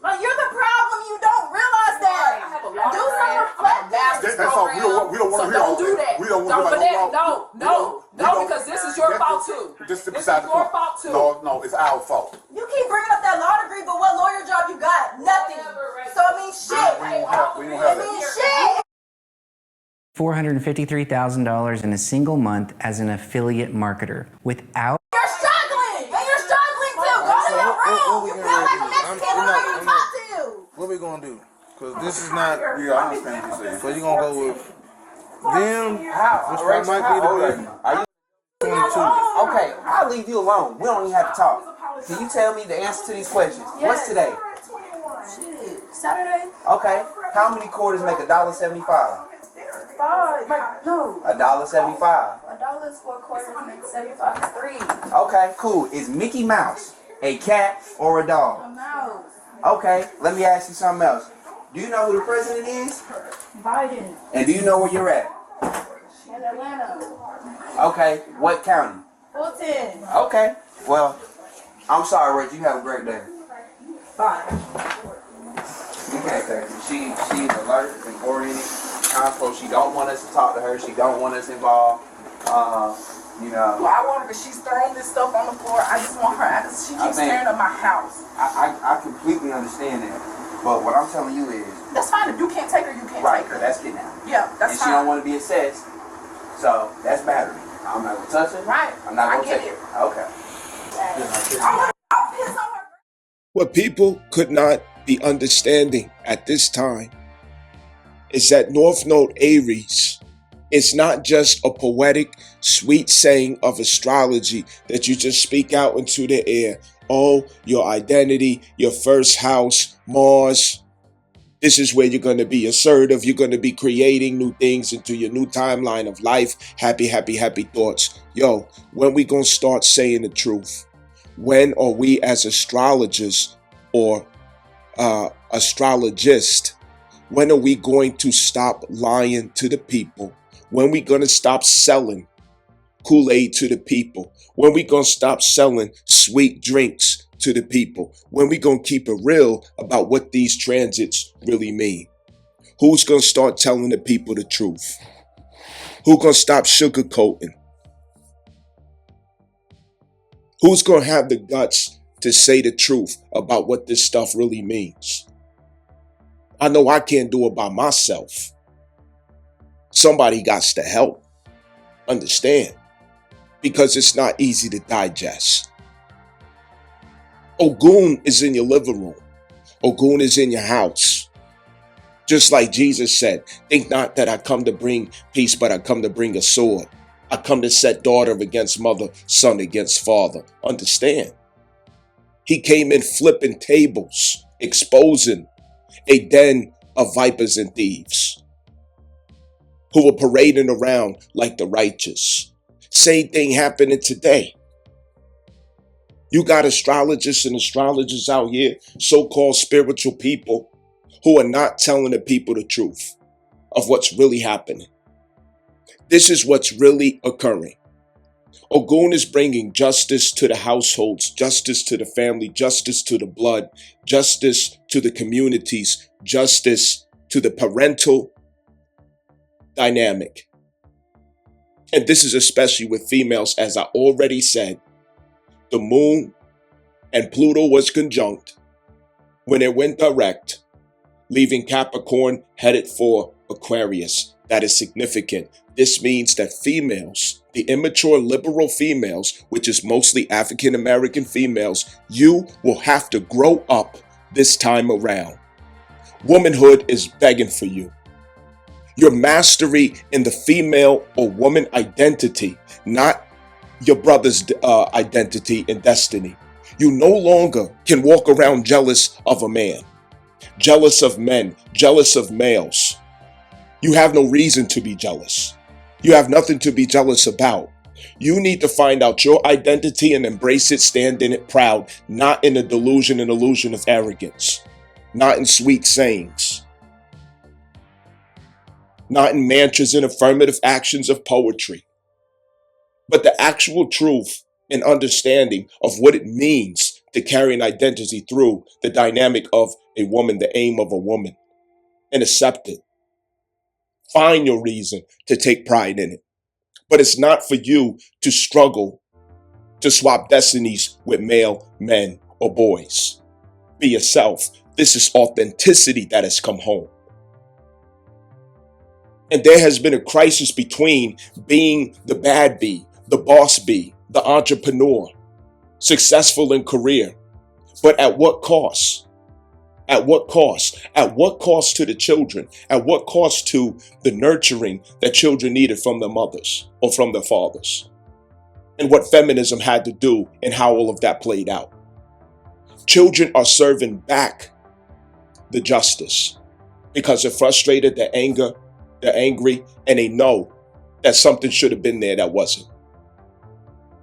Like, you're the problem. You don't realize that. Do some reflecting. That's all. We don't want to hear all that. We don't want to hear all that. No, because this is your fault too. This is your fault too. No, it's our fault. You keep bringing up that law degree, but what lawyer job you got? Nothing. So it means shit. We don't have It means that. shit. $453,000 in a single month as an affiliate marketer without. You're struggling, and you're struggling too. Go to your room. You feel like a Mexican. I'm not even talk to you. What we gonna do? Because this is not. Yeah, I understand what you're saying. So you gonna go with them, which might be the best. Are you 22. okay? I'll leave you alone. We don't even have to talk. Can you tell me the answer to these questions? What's today? Saturday. Okay. How many quarters make $1.75? No. $1.75. $1 is 4 quarters, makes 75 is 3. Okay, cool. Is Mickey Mouse a cat or a dog? A mouse. Okay, let me ask you something else. Do you know who the president is? Biden. And do you know where you're at? In Atlanta. Okay, what county? Fulton. Okay, well, I'm sorry, Rich. You have a great day. Bye. You can't take her. She's alert and oriented. Conspo, she don't want us to talk to her. She don't want us involved. You know. Well, I want her because she's throwing this stuff on the floor. I just want her out because she keeps tearing up my house. I completely understand that. But what I'm telling you is. That's fine. If you can't take her, you can't take her. That's kidnapping. Yeah, that's and fine. she don't want to be assessed. So that's battery. I'm not going to touch her. Right. I'm not going to I take get her. Okay. I'll piss on her. What people could not be understanding at this time is that Northnode Aries is not just a poetic, sweet saying of astrology that you just speak out into the air. Oh, your identity, your first house, Mars. This is where you're going to be assertive. You're going to be creating new things into your new timeline of life. Happy, happy, happy thoughts. Yo, when we going to start saying the truth? When are we as astrologers or astrologists, when are we going to stop lying to the people? When are we going to stop selling Kool-Aid to the people? When are we going to stop selling sweet drinks to the people? When are we going to keep it real about what these transits really mean? Who's going to start telling the people the truth? Who's going to stop sugarcoating? Who's going to have the guts to say the truth about what this stuff really means? I know I can't do it by myself. Somebody got to help. Understand? because it's not easy to digest. Ogun is in your living room. Ogun is in your house. Just like Jesus said, think not that I come to bring peace, but I come to bring a sword. I come to set daughter against mother, son against father. Understand? He came in flipping tables, exposing a den of vipers and thieves who were parading around like the righteous. Same thing happening today. You got astrologists and astrologers out here, so-called spiritual people, who are not telling the people the truth of what's really happening. This is what's really occurring. Ogun is bringing justice to the households, justice to the family, justice to the blood, justice to the communities, justice to the parental dynamic. And this is especially with females, as I already said. The moon and Pluto was conjunct when it went direct, leaving Capricorn headed for Aquarius. That is significant. This means that females, the immature liberal females, which is mostly African American females, you will have to grow up this time around. Womanhood is begging for you. Your mastery in the female or woman identity, not your brother's identity and destiny. You no longer can walk around jealous of a man, jealous of men, jealous of males. You have no reason to be jealous. You have nothing to be jealous about. You need to find out your identity and embrace it, stand in it proud, not in a delusion and illusion of arrogance, not in sweet sayings, not in mantras and affirmative actions of poetry, but the actual truth and understanding of what it means to carry an identity through the dynamic of a woman, the aim of a woman, and accept it. Find your reason to take pride in it. But it's not for you to struggle to swap destinies with male men or boys. Be yourself. This is authenticity that has come home. And there has been a crisis between being the bad bee, the boss bee, the entrepreneur, successful in career. But at what cost? At what cost? At what cost to the children? At what cost to the nurturing that children needed from their mothers or from their fathers? And what feminism had to do and how all of that played out. Children are serving back the justice because they're frustrated, they're angry, and they know that something should have been there that wasn't.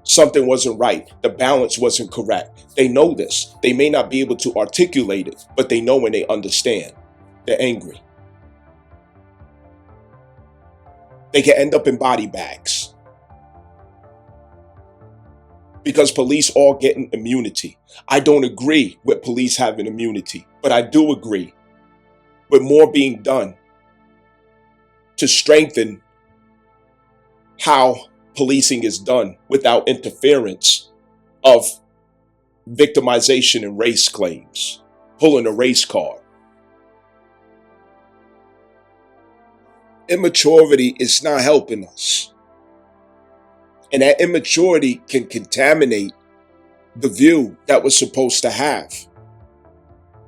Something wasn't right. The balance wasn't correct. They know this. They may not be able to articulate it, but they know and they understand. They're angry. They can end up in body bags because police all getting immunity. I don't agree with police having immunity, but I do agree with more being done to strengthen how policing is done without interference of victimization and race claims, pulling a race card. Immaturity is not helping us. And that immaturity can contaminate the view that we're supposed to have,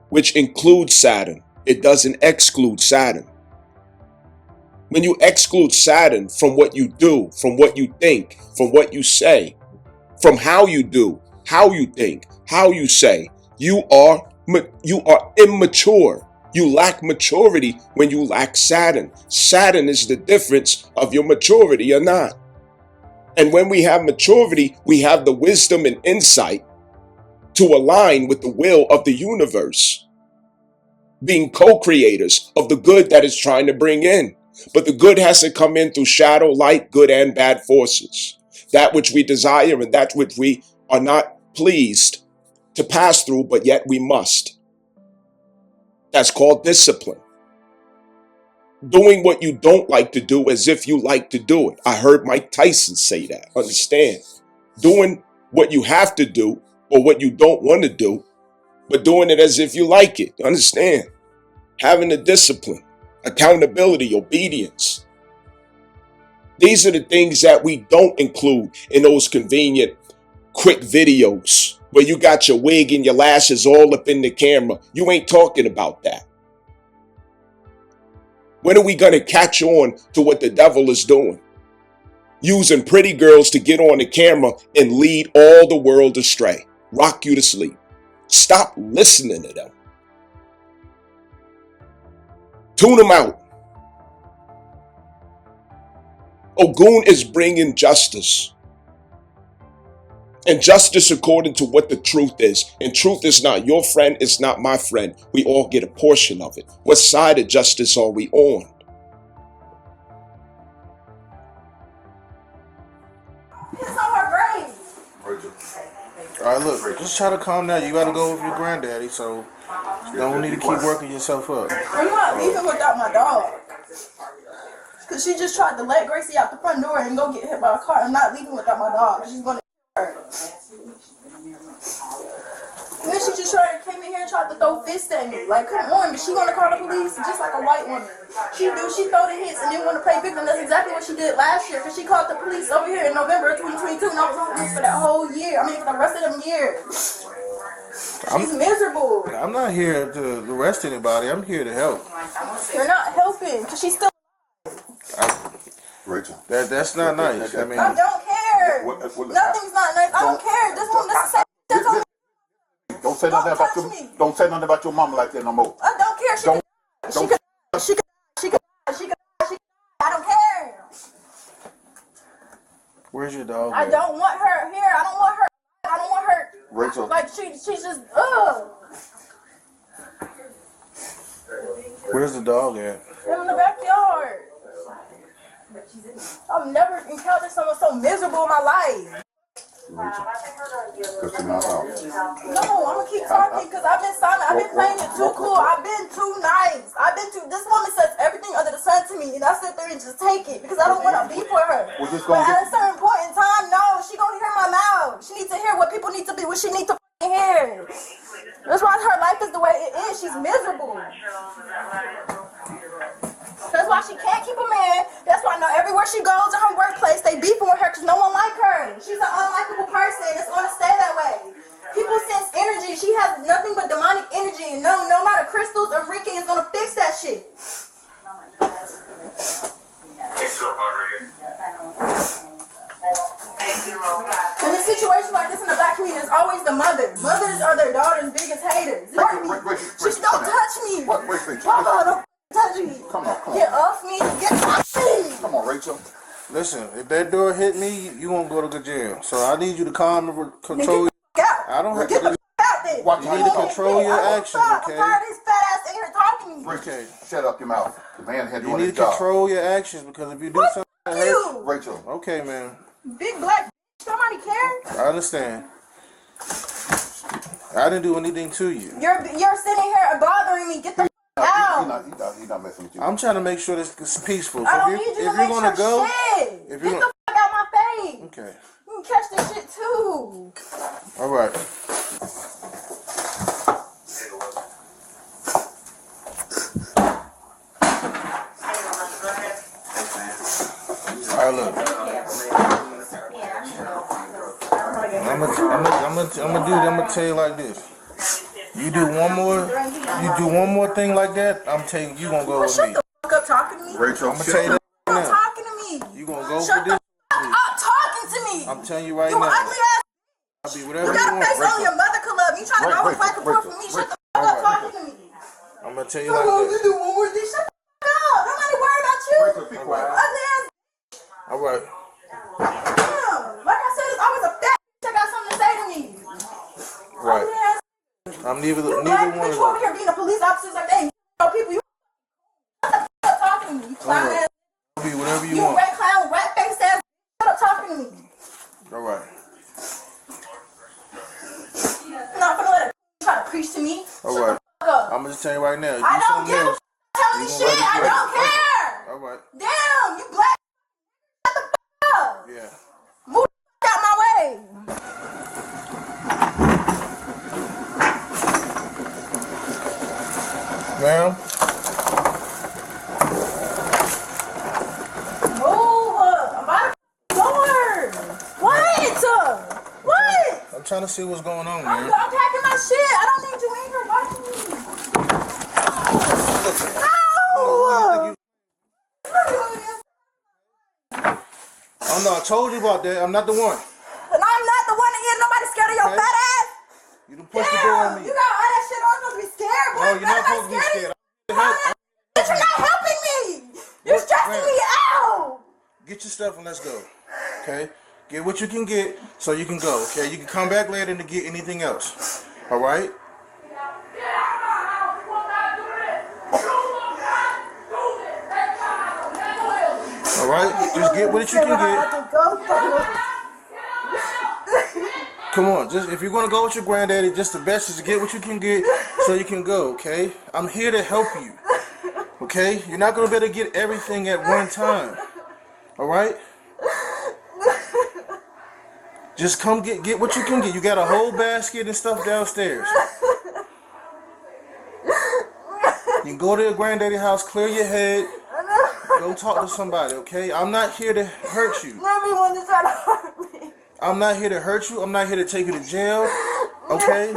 which includes Saturn. It doesn't exclude Saturn. When you exclude Saturn from what you do, from what you think, from what you say, from how you do, how you think, how you say, you are immature. You lack maturity when you lack Saturn. Saturn is the difference of your maturity or not. And when we have maturity, we have the wisdom and insight to align with the will of the universe, being co-creators of the good that it's trying to bring in. But the good has to come in through shadow, light, good and bad forces. That which we desire and that which we are not pleased to pass through, but yet we must. That's called discipline. Doing what you don't like to do as if you like to do it. I heard Mike Tyson say that. Understand? Doing what you have to do or what you don't want to do, but doing it as if you like it. Understand? Having the discipline. Accountability, obedience. These are the things that we don't include in those convenient, quick videos where you got your wig and your lashes all up in the camera. You ain't talking about that. When are we going to catch on to what the devil is doing? Using pretty girls to get on the camera and lead all the world astray, rock you to sleep. Stop listening to them. Tune them out. Ogun is bringing justice. And justice according to what the truth is. And truth is not your friend, it's not my friend. We all get a portion of it. What side of justice are we on? It's on her grave. All right, look, just try to calm down. You got to go with your granddaddy, so you don't need to keep working yourself up. I'm not leaving without my dog. Because she just tried to let Gracie out the front door and go get hit by a car. I'm not leaving without my dog. She's going to her. And then she just came in here and tried to throw fists at me. Like, come on, is she going to call the police? Just like a white woman. She throw the hits and didn't want to play victim. That's exactly what she did last year. Because she called the police over here in November of 2022 and I was on police for that whole year. I mean, for the rest of them years. She's miserable. I'm not here to arrest anybody. I'm here to help. You're not helping because she's still. Rachel. That's not nice. I mean, I don't care. Nothing's not nice. I don't care. This woman doesn't say that's on. Don't say nothing about your. Don't say nothing about your mama like that no more. I don't care. She could. I don't care. Where's your dog? I don't want her here. I don't want her. Rachel. Like she's just ugh. Where's the dog at? In the backyard. I've never encountered someone so miserable in my life. Rachel. Because you're not out. No, I'm gonna keep talking because I've been silent. I've been playing it too cool. I've been too nice. This woman says everything under the sun to me, and I sit there and just take it because I don't want to beef with her. But at a certain point in time, no, she gonna hear my mouth. She needs to hear what people need to be, what she needs to hear. That's why her life is the way it is. She's miserable. That's why she can't keep a man. That's why I know everywhere she goes in her workplace, they beefing with her because no one like her. She's an unlikable person. It's going to stay that way. People sense energy. She has nothing but demonic energy. And no amount of crystals or Ricky is going to fix that shit. In a situation like this in the black community, it's always the mothers. Mothers are their daughters' biggest haters. Just don't touch me. Don't touch me. Come on. Get off me. Get off me. Come on, Rachel. Listen, if that door hit me, you won't go to the jail. So I need you to calm and control. I don't have to. You need to control your actions, okay? I'm tired of his fat ass in here talking to me. Okay, shut up your mouth. The man had You need to control your actions because if you do something that hurts, Rachel. Okay, man. Big black. Somebody care? I understand. I didn't do anything to you. You're sitting here bothering me. Get the out. He's not messing with you. I'm trying to make sure this is peaceful. I don't need you to make sure go, shit. Get the fuck out my face. Okay. You can catch this shit too. All right. All right, look. I'm gonna tell you like this. You do one more thing like that, I'm telling you gonna go with me. Shut the fuck up talking to me. Rachel, I'm gonna tell you that right now. Talking to me. You gonna go Shut for this? Stop talking to me. I'm telling you right you now. You ugly ass. I'll be whatever you got you a want. face only your mother could love. You trying to go back and forth with me. Shut the fuck up talking to me. I'm gonna tell you like this. You do one more thing. Shut the fuck up. Nobody worry about you. Ugly ass. All right. Damn. Like I said, it's always a fat that got something to say to me. Right. I'm neither one of them. You over here being a police officer like that. People, you shut the fuck up talking to me. You clown ass. Be whatever you want. You rat clown, rat face ass. Shut up talking to me. All right. I'm not gonna let her try to preach to me. All right. I'm gonna just tell you right now. I don't give a fuck telling me shit. I don't care. All right. Damn, you black. Shut the fuck up. Yeah. Move the fuck out my way. Ma'am? Move. trying to see what's going on, man. I'm packing my shit. I don't need you in here watching me. No! Oh no, I told you about that. I'm not the one. And I'm not the one that is. Nobody scared of your fat ass. You done pushed the door on me. You got all that shit on. I'm supposed to be scared, boy. No, you're not supposed to be scared. But you're not helping me. You're stressing me out. Get your stuff and let's go. Okay? Get what you can get so you can go. Okay? You can come back later to get anything else. All right? All right? Just get what you can get. Come on, just if you're gonna go with your granddaddy, just the best is to get what you can get so you can go, okay? I'm here to help you. Okay? You're not gonna be able to get everything at one time. Alright? Just come get what you can get. You got a whole basket and stuff downstairs. You can go to your granddaddy house, clear your head, go talk to somebody, okay? I'm not here to hurt you. Everyone is trying to hurt me. I'm not here to hurt you. I'm not here to take you to jail. Okay?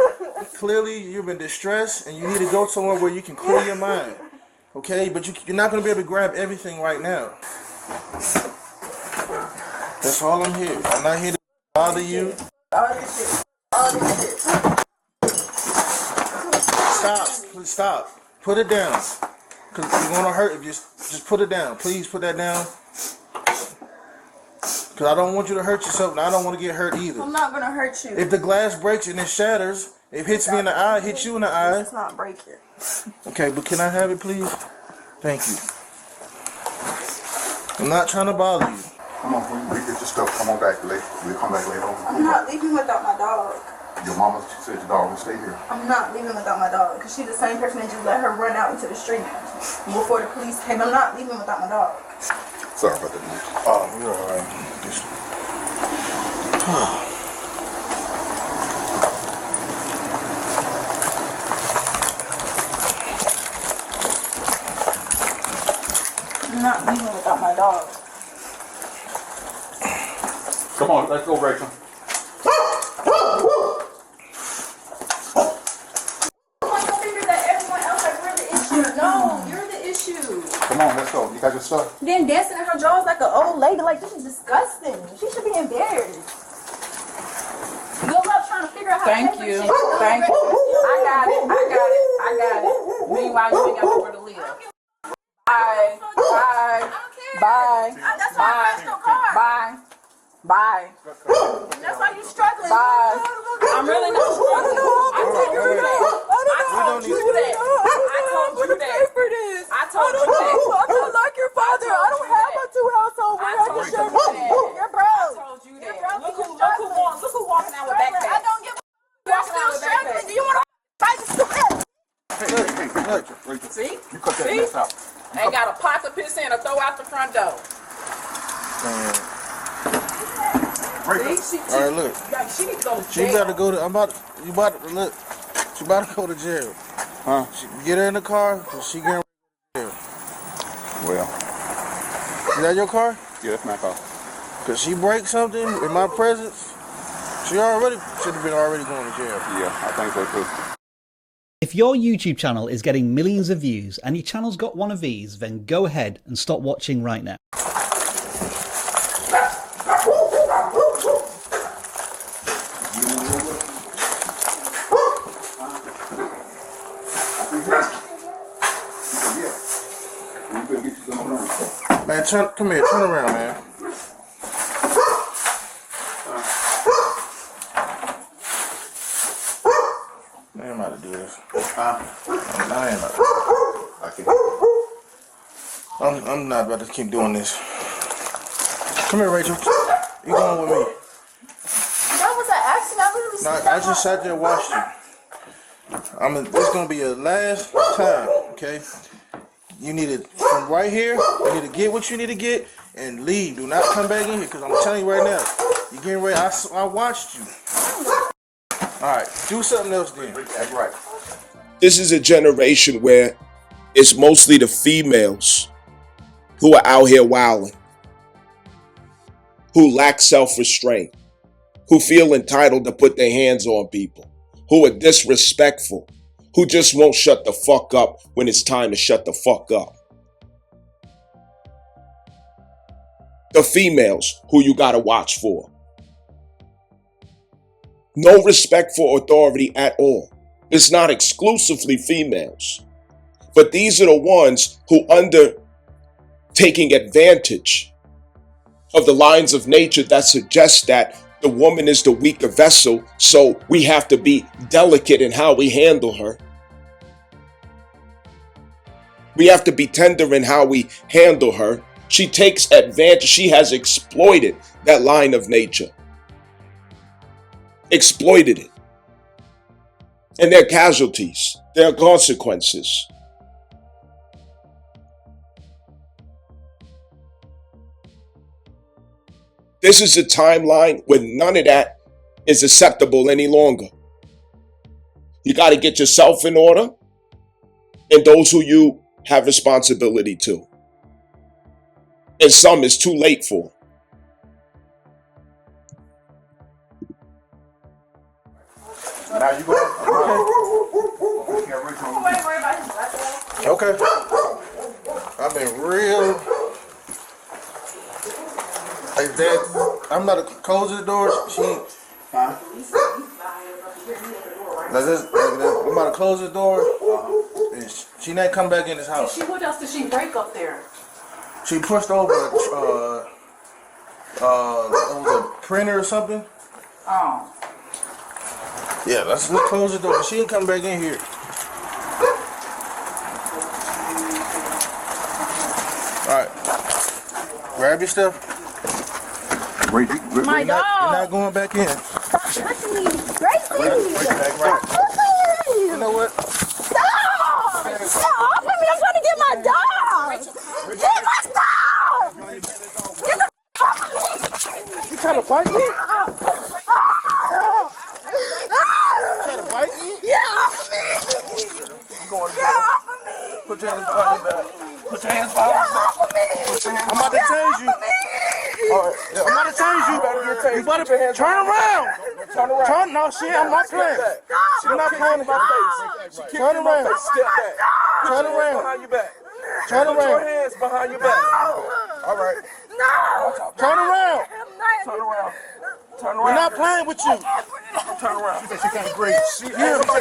Clearly, you've been distressed, and you need to go somewhere where you can clear your mind. Okay? But you're not going to be able to grab everything right now. That's all I'm here. I'm not here to bother you. Stop. Please stop. Put it down. Because you're going to hurt if you just put it down. Please put that down. Because I don't want you to hurt yourself, and I don't want to get hurt either. I'm not going to hurt you. If the glass breaks and it shatters, it hits me in the eye, hits you in the eye. It's not breaking. Okay, but can I have it, please? Thank you. I'm not trying to bother you. Come on, when you get your stuff, come on back later. We'll come back later on. I'm not leaving without my dog. Your mama said your dog will stay here. I'm not leaving without my dog because she's the same person that just let her run out into the street before the police came. I'm not leaving without my dog. Sorry about that, man. Oh, you're all right. I'm not leaving without my dog. Come on, let's go, Rachel. No, you're the issue. Come on, let's go. You got your stuff? Then dancing in her drawers like an old lady, like this is disgusting. She should be embarrassed. Good luck trying to figure out how Thank to you. Thank you. I got it. Meanwhile, you ain't got nowhere to live. Bye. Bye. Bye. That's why I crashed your car. Bye. Bye. That's why you struggling. Bye. I'm really not struggling. I told you that. I told you that. I don't like your father. I don't have a two household. I told you that. You're broke. I told you that. Look who walking out with backpacks. I don't give a you're still struggling. Do you want to fight the stupid? Rachel. See? You cut that mess out. Ain't got a pot to piss in or throw out the front door. See? All right, look. She needs to go to She jail. better go to. You about to look. She about to go to jail. Huh? Get her in the car. Cause she getting to jail. Well. Is that your car? Yeah, that's my car. Cause she breaks something in my presence. She already should have been already going to jail. Yeah, I think so too. If your YouTube channel is getting millions of views and your channel's got one of these, then go ahead and stop watching right now. Man, come here, turn around, man. I ain't about to do this. I ain't about to. I'm not about to keep doing this. Come here, Rachel. You going with me? That was an accident. I literally I just sat there and watched you. This is gonna be your last time, okay? You need to, from right here, you need to get what you need to get and leave. Do not come back in here, because I'm telling you right now, you're getting ready. I watched you. All right, do something else then. That's right. This is a generation where it's mostly the females who are out here wilding, who lack self-restraint, who feel entitled to put their hands on people, who are disrespectful, who just won't shut the fuck up when it's time to shut the fuck up. The females who you gotta watch for. No respect for authority at all. It's not exclusively females, but these are the ones who taking advantage of the lines of nature that suggest that the woman is the weaker vessel, so we have to be delicate in how we handle her. We have to be tender in how we handle her. She takes advantage. She has exploited that line of nature. Exploited it. And there are casualties. There are consequences. This is a timeline where none of that is acceptable any longer. You got to get yourself in order and those who you have responsibility to. And some is too late for. Now you go. Okay. I've been real. Like that. I'm not closing the doors. She. Huh? I'm about to close the door. She not come back in this house. What else did she break up there? She pushed over it was a printer or something. Oh. Yeah, let's close the door. She ain't come back in here. Alright. Grab your stuff. My dog. You're not going back in. Stop touching me. Gracie. Right. You know what? Stop. Stop off of me. I'm trying to get my dog. Get my dog. Get the off of me. You trying to fight me? Trying to fight me? Yeah, off of me. You going to Get off of me. put your hands behind your back. Put your hands behind your back. I'm about to change you. Alright, yeah, I'm about to change you. You better turn around. Turn around. No, I'm not playing. She's not playing in my face. Turn around. Step back. Turn around. Behind your back. Turn around. Put your hands behind your back. Alright. No. Turn around. Turn around. Turn around. We're not playing with you. Turn around. She said she can't breathe.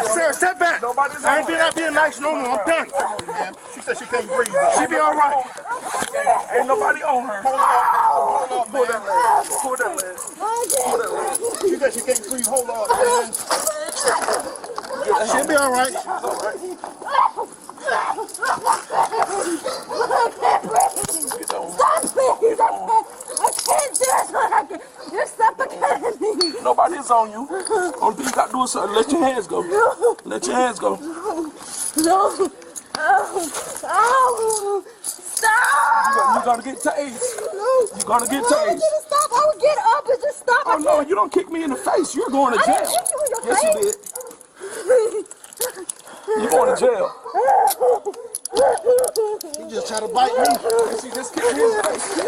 Sarah, step back. I ain't not being nice no more. I'm done. She said she can't breathe. She be all right. Ain't nobody on her. Hold on, pull that leg. Pull that leg. Pull that leg. She said she can't breathe. Hold on, man. She'll be all right. You're suffocating me. Nobody's on you. Only thing you got to do is let your hands go. Let your hands go. No. Oh. Stop. You're going to get tased. No. You're going to get I tased. just stop. I would get up and just stop. Oh, no, you don't kick me in the face. You're going to jail. I didn't kick you in your Yes, you did. You're going to jail. He just tried to bite me. She just kicked me in the face. I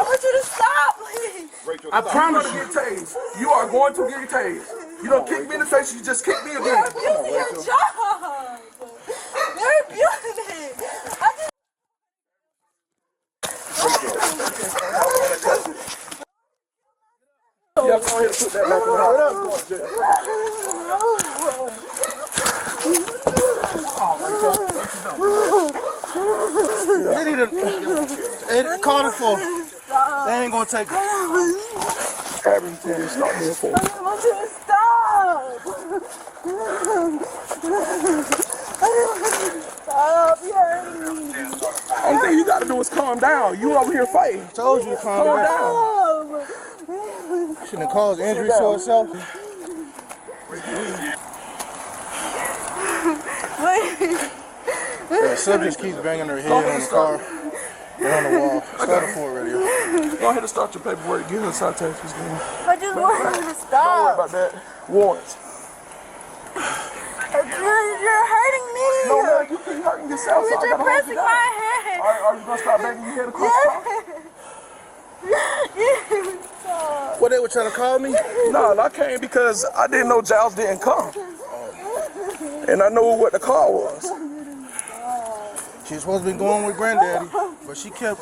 want you to stop, please. I promise you. You're going to get tased. You are going to get tased. You don't kick me in the face. You just kick me again. You're abusing your job. You're abusing it. I just... Yeah, go ahead and put that back in the They need to call it for. They ain't gonna take it. Everything is not there for. I want you to stop. Stop. Only thing you gotta do is calm down. You over here fighting. Told you to calm down. Shouldn't have caused injury to herself. The subject keeps banging her head on the car and on the wall. Start it for radio. Go ahead and start your paperwork. Give us citations. I just want you to stop. Don't worry about that. Warrants. You're hurting me. No, man, you keep hurting yourself. You're pressing my head. Are you gonna start banging your head across the car? What, they were trying to call me? No, I came because I didn't know Giles didn't come. And I knew what the call was. She was supposed to be going with Granddaddy, but she kept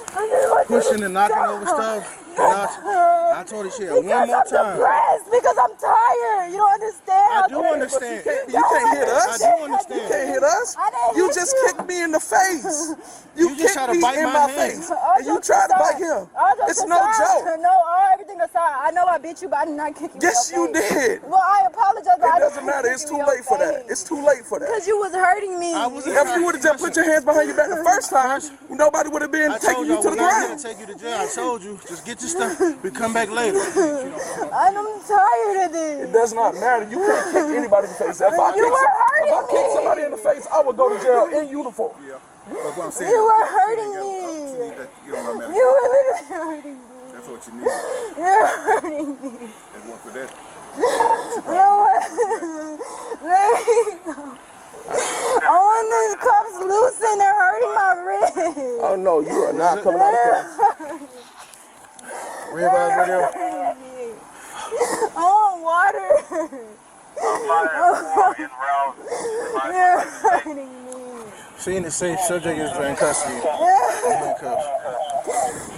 pushing and knocking over stuff. And I told her she had one more time. I'm depressed because I'm tired. You don't understand. I do understand. You can't hit us. I do understand. You can't hit us. You just kicked me in the face. You just kicked tried to me bite in my my hand. face. And you tried to bite him. It's no joke. No, everything aside. I know I beat you, but I did not kick you. Yes, in your you face. did. Well, I apologize. It doesn't matter. It's too late for that. It's too late for that. Because you was hurting me. If you would have just put your hands behind your back the first time, nobody would have been taking you to the ground. I take you to jail. I told you, just get your stuff. We come back later. I'm tired of this. It does not matter. You can't kick anybody in the face. If I kick somebody in the face, I would go to jail in uniform. That's what I'm saying. You were hurting me. You were literally hurting me. That's what you need. You're hurting me. There's one for that. I want these cuffs loose and they're hurting my wrist. Oh no, you are not coming out of cuffs. I want water. You're hurting me. Seeing the safe subject is in custody.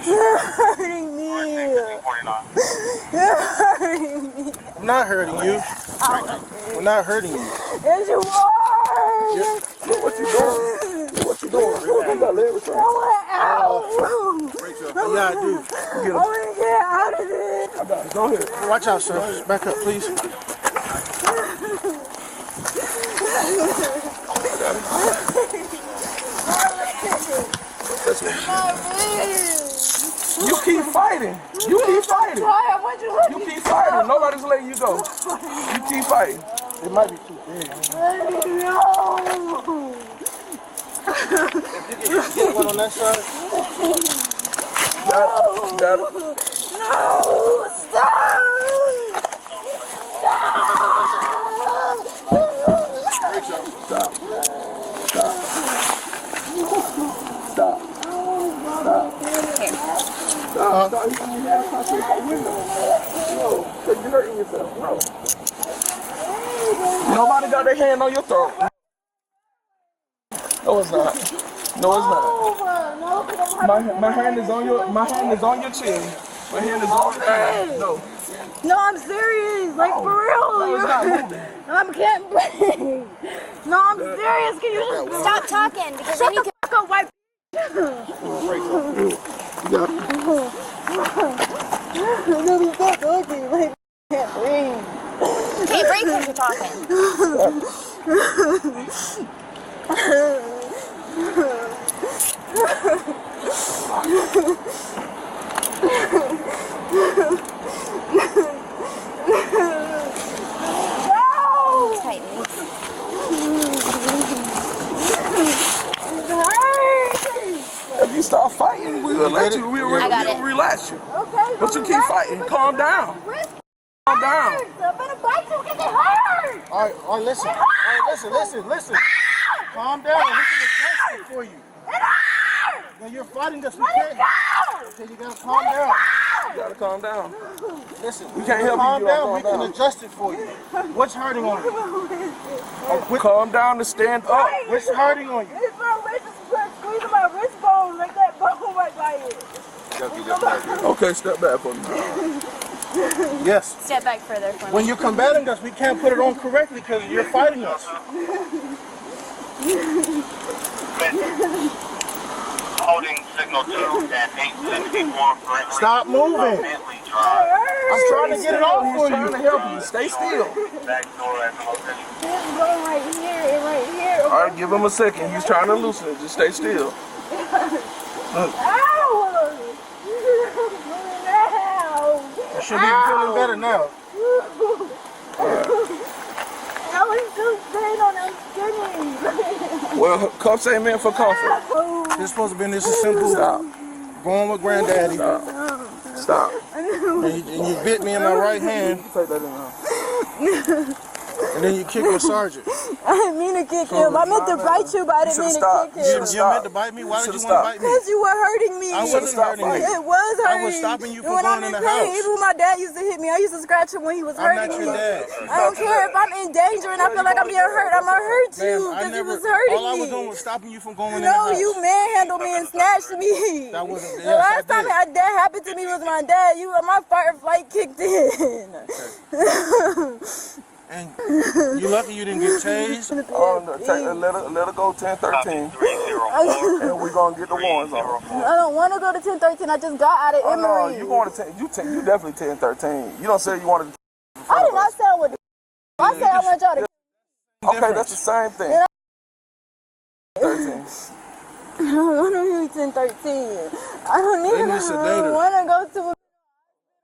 You're hurting me. You're hurting me. I'm not hurting you. I'm not hurting you. Yes, you are. Look what you doing. What you doing? You got leg restraints. I want out. Yeah, I do. I want to get out of this. I got it. Go ahead. Watch out, sir. Back up, please. You keep fighting. You keep fighting. You keep fighting. Nobody's letting you go. You keep fighting. It might be too big. No. If you get one on that side. Got it. No. Stop. Stop. You're hurting yourself. No. Nobody got their hand on your throat. No, it's not. No, it's not. My hand is on your chin. My hand is on your chin. No. No, I'm serious. Like, for real. No, it's not moving. I can't breathe. No, I'm serious. Can you just stop talking? Because shut the fuck up, white. No, stop talking. Like, I can't breathe. Can't breathe because you're talking. If you start fighting, we'll let you. We'll relax you. Okay, but you keep fighting. Calm down. Calm down. I'm gonna bite you because it hurts. All right, listen. All right, listen. Calm down. We can adjust it for you. It hurts. Now you're fighting us. We can't. Okay, you gotta calm down. You gotta calm down. Listen, we can't help calm you. Down. We can adjust it for you. What's hurting on you? Calm down and stand up. What's hurting on you? It's my wrist is squeezing my wrist bone like that bone right by it. Okay, step back for me. Yes. Step back further for me. When you're combating us, we can't put it on correctly because you're fighting us. Holding signal 2 at 874 Franklin. Stop moving. I'm trying to get it off for you. I'm trying to help you. Stay still. Back door at the location. It's going right here and right here. All right, give him a second. He's trying to loosen it. Just stay still. Ow! You should be feeling better now. I was just staying on them skinny. Well, cuffs ain't meant for comfort. It's supposed to be this is simple. Stop. Going with Granddaddy. Stop. And you bit me in my right hand. Take that in now. And then you kick with Sergeant. I didn't mean to kick him. I meant to bite you, but I didn't mean to kick him. You meant to bite me? Why did you want to bite me? Because you were hurting me. I wasn't hurting you. It was hurting. I was stopping you from when going I'm in the pain, house. Even when my dad used to hit me, I used to scratch him when he was hurting me. I'm not your dad. I don't care if I'm in danger and I feel like I'm being hurt. I'm gonna hurt you because you was hurting me. All I was doing was stopping you from going in the house. No, you manhandled me and snatched me. That wasn't. The last time that happened to me was my dad. My fight or flight kicked in. And you lucky you didn't get tased. Let her go 10-13. And we're gonna get the warrants on. I don't want to go to 10-13. I just got out of Emory. No, you going to you definitely 10-13. You don't say you wanted. I did not say I wanted. I said I want y'all to. Okay, that's the same thing. 13. I don't want to be 10-13. I don't need to. I don't want to go to.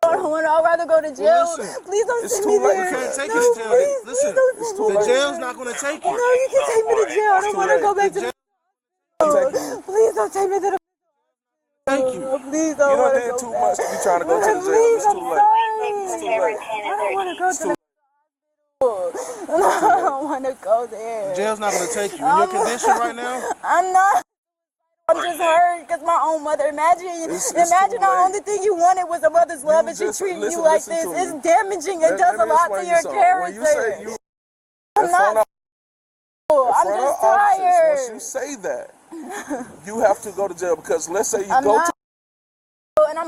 I don't want to. I'd rather go to jail. Please don't send me there. You can't take us to jail. Listen, the jail's not going to take you. No, you can take me to jail. I don't want to go back to jail. Please don't take me to the. Thank you. Please don't. You don't did too much to be trying to go to the jail. It's too late. It's too late. I don't want to go to the. I don't want to go there. Jail's not going to take you. In your condition right now? I'm not. I'm just hurt because my own mother. Imagine the only thing you wanted was a mother's love, and she treating you like this. It's damaging. It does a lot to your character. I'm not. I'm just tired. Once you say that, you have to go to jail because let's say you go to.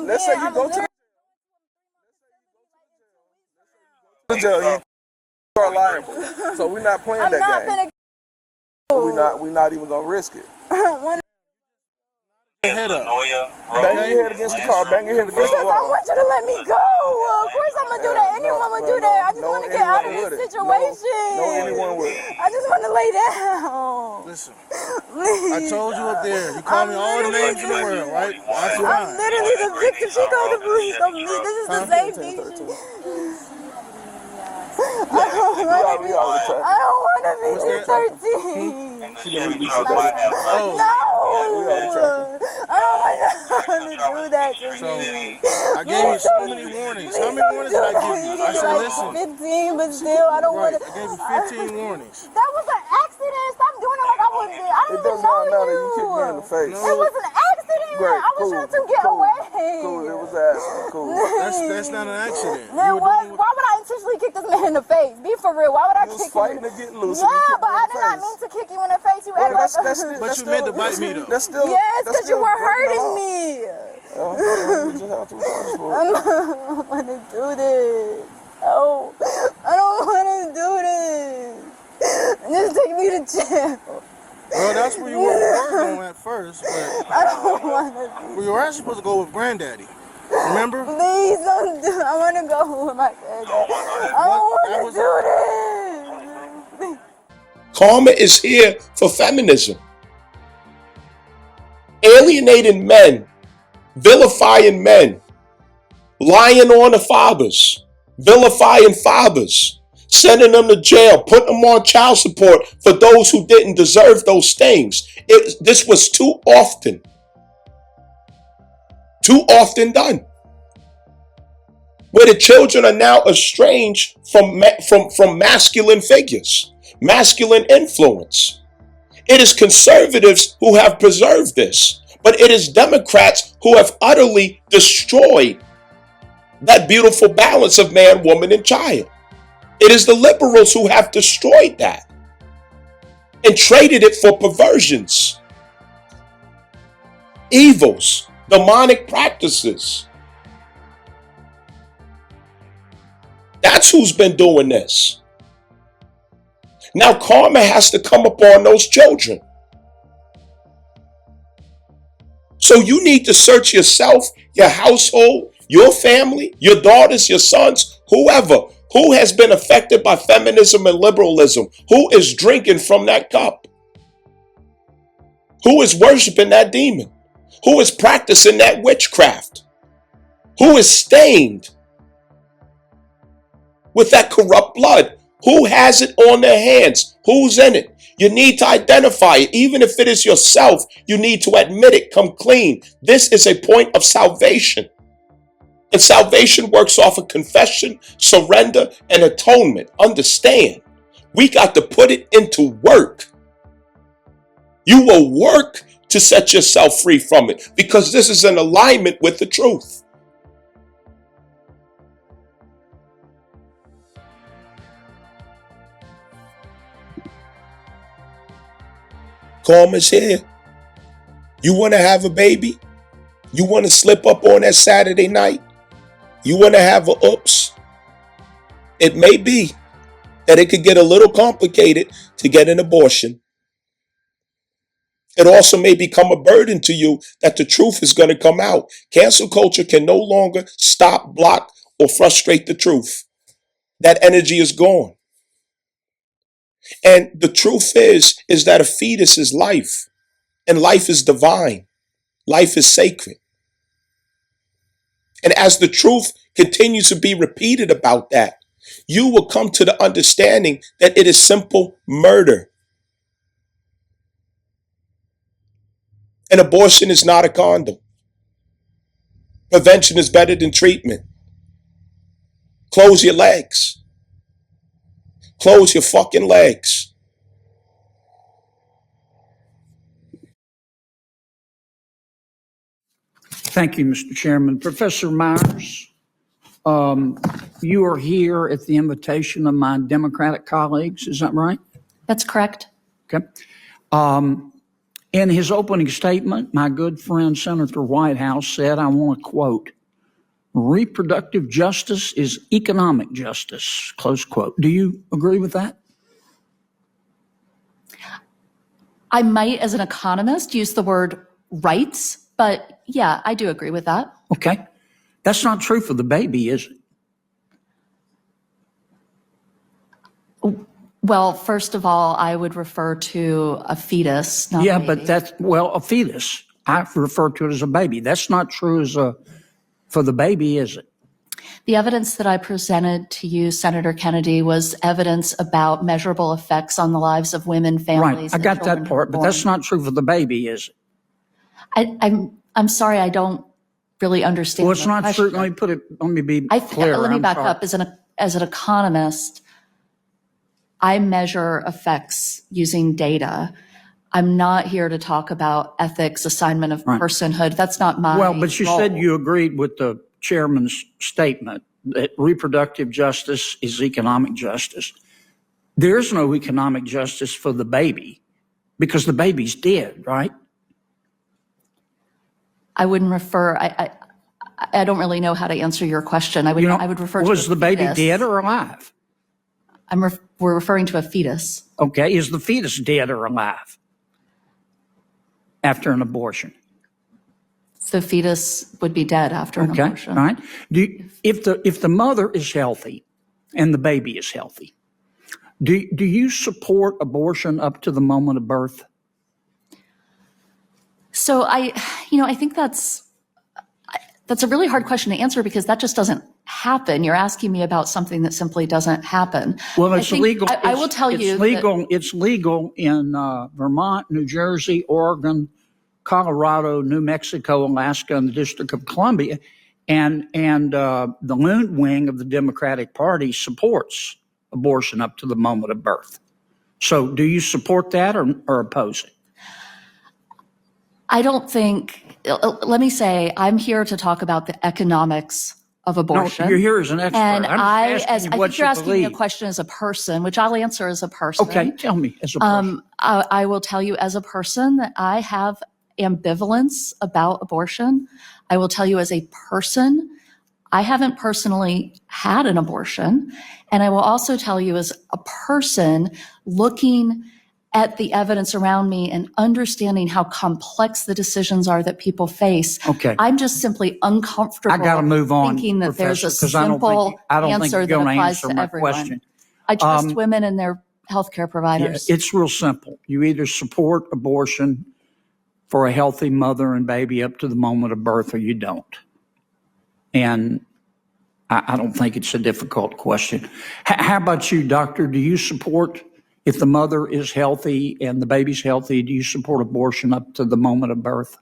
Let's say you go to the jail, you are liable. So we're not playing that game. We're not even gonna risk it. Head up. Bang your head against the car. Bang your head against the wall. I want you to let me go. Of course I'm going to do that. Anyone would do that. I just want to get out of this situation. No, anyone would. I just want to lay down. Listen. I told you up there. You call me all the names in the world, right? I'm literally the victim. She called the police on me. This is the same thing. I don't want to be 13. She didn't be 13. No. I don't want to do that to me. I gave you so many warnings. How many warnings did I give you? I said, listen. 15, but still, I don't want to. I gave you 15 warnings. That was an accident. Stop doing it like I wasn't there. I don't even know you. You kicked me in the face. It was an accident. Right, I was trying to get away. Cool, it was an accident. Cool. That's not an accident. Why would I intentionally kick this man in the face? Be for real. Why would I kick you? Fighting to get loose. Yeah, but I did not mean to kick you in the face. You act like but you meant to bite me though. Yes, because you were hurting me. I don't want to do this. Oh, I don't want to do this. Just take me to jail. Well, that's where you were going at first, but I don't want to. Well, you were actually supposed to go with Granddaddy. Remember? Please don't do it. I want to go with my granddaddy. I don't want to do this. Karma is here for feminism. Alienating men, vilifying men, lying on the fathers, vilifying fathers, sending them to jail, putting them on child support for those who didn't deserve those things. This was too often done. Where the children are now estranged from masculine figures, masculine influence. It is conservatives who have preserved this, but it is Democrats who have utterly destroyed that beautiful balance of man, woman, and child. It is the liberals who have destroyed that and traded it for perversions, evils, demonic practices. That's who's been doing this. Now karma has to come upon those children. So you need to search yourself, your household, your family, your daughters, your sons, whoever, who has been affected by feminism and liberalism, who is drinking from that cup, who is worshiping that demon, who is practicing that witchcraft, who is stained with that corrupt blood. Who has it on their hands? Who's in it? You need to identify it. Even if it is yourself, you need to admit it. Come clean. This is a point of salvation. And salvation works off of confession, surrender, and atonement. Understand. We got to put it into work. You will work to set yourself free from it because this is in alignment with the truth. Karma's here. You want to have a baby? You want to slip up on that Saturday night? You want to have a oops? It may be that it could get a little complicated to get an abortion. It also may become a burden to you that the truth is going to come out. Cancel culture can no longer stop, block, or frustrate the truth. That energy is gone. And the truth is that a fetus is life, and life is divine. Life is sacred. And as the truth continues to be repeated about that, you will come to the understanding that it is simple murder. An abortion is not a condom. Prevention is better than treatment. Close your legs. Close your fucking legs. Thank you, Mr. Chairman. Professor Myers, you are here at the invitation of my Democratic colleagues, is that right? That's correct. Okay. In his opening statement, my good friend Senator Whitehouse said, I want to quote, reproductive justice is economic justice, close quote. Do you agree with that? I might, as an economist, use the word rights, but yeah, I do agree with that. Okay. That's not true for the baby, is it? Well, first of all, I would refer to a fetus, not a baby. But that's, well, a fetus. I refer to it as a baby. That's not true for the baby, is it? The evidence that I presented to you, Senator Kennedy, was evidence about measurable effects on the lives of women, families. Right, I got that part, but that's not true for the baby, is it? I'm sorry, I don't really understand. Well, it's not true. Let me be clear. Let me back up. As an economist, I measure effects using data. I'm not here to talk about ethics, assignment of personhood. That's not my Well, but you role. said you agreed with the chairman's statement that reproductive justice is economic justice. There is no economic justice for the baby because the baby's dead, right? I wouldn't refer. I don't really know how to answer your question. I would refer to was the baby fetus. dead or alive? We're referring to a fetus. Okay, is the fetus dead or alive after an abortion? The fetus would be dead after an abortion. All right. If the mother is healthy and the baby is healthy, do you support abortion up to the moment of birth? So I think that's a really hard question to answer because that just doesn't happen. You're asking me about something that simply doesn't happen. Well, it's legal. I will tell you it's legal in Vermont, New Jersey, Oregon, Colorado, New Mexico, Alaska, and the District of Columbia, and the Loon wing of the Democratic Party supports abortion up to the moment of birth. So, do you support that or oppose it? I don't think. Let me say, I'm here to talk about the economics of abortion. No, you're here as an expert. And I think you're asking me a question as a person, which I'll answer as a person. Okay, tell me as a person. I will tell you as a person that I have ambivalence about abortion. I will tell you as a person, I haven't personally had an abortion. And I will also tell you as a person looking at the evidence around me and understanding how complex the decisions are that people face. Okay. I'm just simply uncomfortable. I got to move on, thinking that there's a Professor, 'cause I don't think answer you're that gonna applies answer to my everyone. question. I trust women and their healthcare providers. Yeah, it's real simple. You either support abortion for a healthy mother and baby up to the moment of birth or you don't. And I don't think it's a difficult question. How about you, doctor? Do you support, if the mother is healthy and the baby's healthy, do you support abortion up to the moment of birth?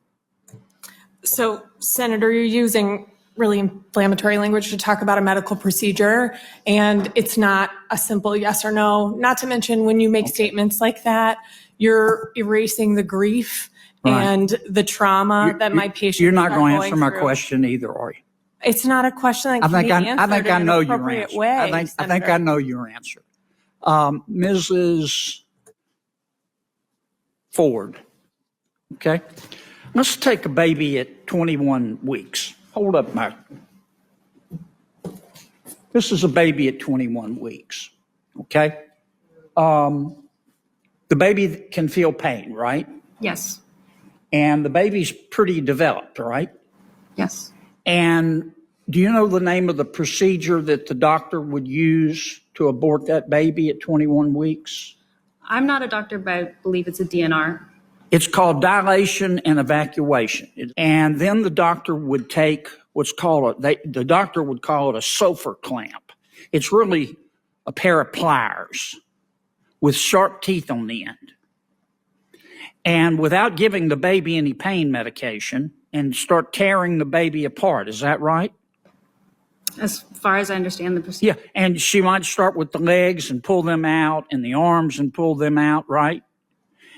So, Senator, you're using really inflammatory language to talk about a medical procedure, and it's not a simple yes or no. Not to mention, when you make statements like that, you're erasing the grief and the trauma that my patients You're not are going to answer my through. question either, are you? It's not a question that can be answered I think I in know an your appropriate answer. way. I think Senator. I know your answer. Mrs. Ford, okay? Let's take a baby at 21 weeks. Hold up, Mike. This is a baby at 21 weeks, okay? The baby can feel pain, right? Yes. And the baby's pretty developed, right? Yes. And do you know the name of the procedure that the doctor would use to abort that baby at 21 weeks? I'm not a doctor, but I believe it's a DNR. It's called dilation and evacuation. And then the doctor would take what's called the doctor would call it a Sofer clamp. It's really a pair of pliers with sharp teeth on the end. And without giving the baby any pain medication, and start tearing the baby apart. Is that right? As far as I understand the procedure. Yeah, and she might start with the legs and pull them out, and the arms and pull them out, right?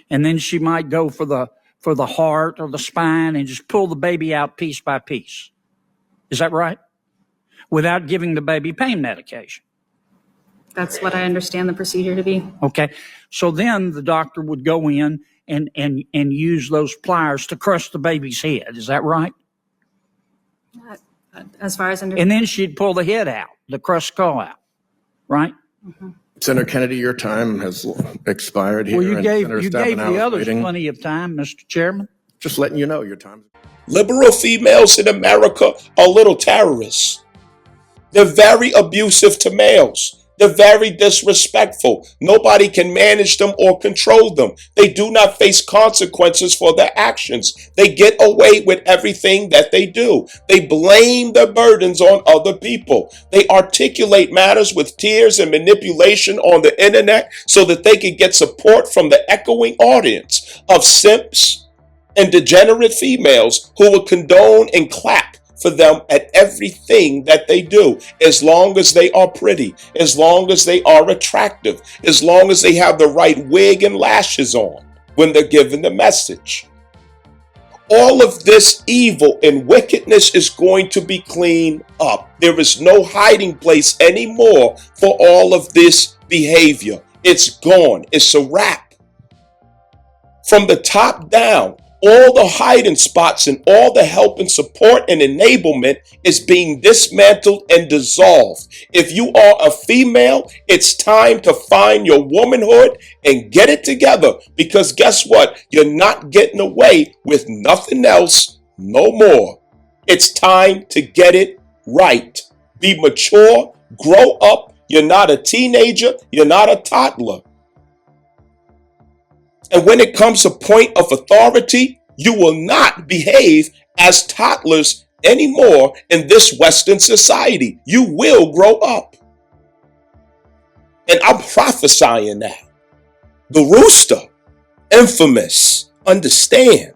And then she might go for the heart or the spine and just pull the baby out piece by piece. Is that right? Without giving the baby pain medication. That's what I understand the procedure to be. Okay, so then the doctor would go in and use those pliers to crush the baby's head. Is that right? As far as I understand. And then she'd pull the head out, the crushed skull out, right? Mm-hmm. Senator Kennedy, your time has expired here. Well, you and gave Senator Stabenow the is others waiting. plenty of time, Mr. Chairman. Just letting you know your time. Liberal females in America are little terrorists. They're very abusive to males. They're very disrespectful. Nobody can manage them or control them. They do not face consequences for their actions. They get away with everything that they do. They blame their burdens on other people. They articulate matters with tears and manipulation on the internet so that they can get support from the echoing audience of simps and degenerate females who will condone and clap for them at everything that they do, as long as they are pretty, as long as they are attractive, as long as they have the right wig and lashes on when they're given the message. All of this evil and wickedness is going to be cleaned up. There is no hiding place anymore for all of this behavior. It's gone. It's a wrap. From the top down, all the hiding spots and all the help and support and enablement is being dismantled and dissolved. If you are a female, it's time to find your womanhood and get it together, because guess what? You're not getting away with nothing else no more. It's time to get it right. Be mature, grow up. You're not a teenager. You're not a toddler. And when it comes to point of authority, you will not behave as toddlers anymore in this Western society. You will grow up. And I'm prophesying that. The rooster, infamous, understand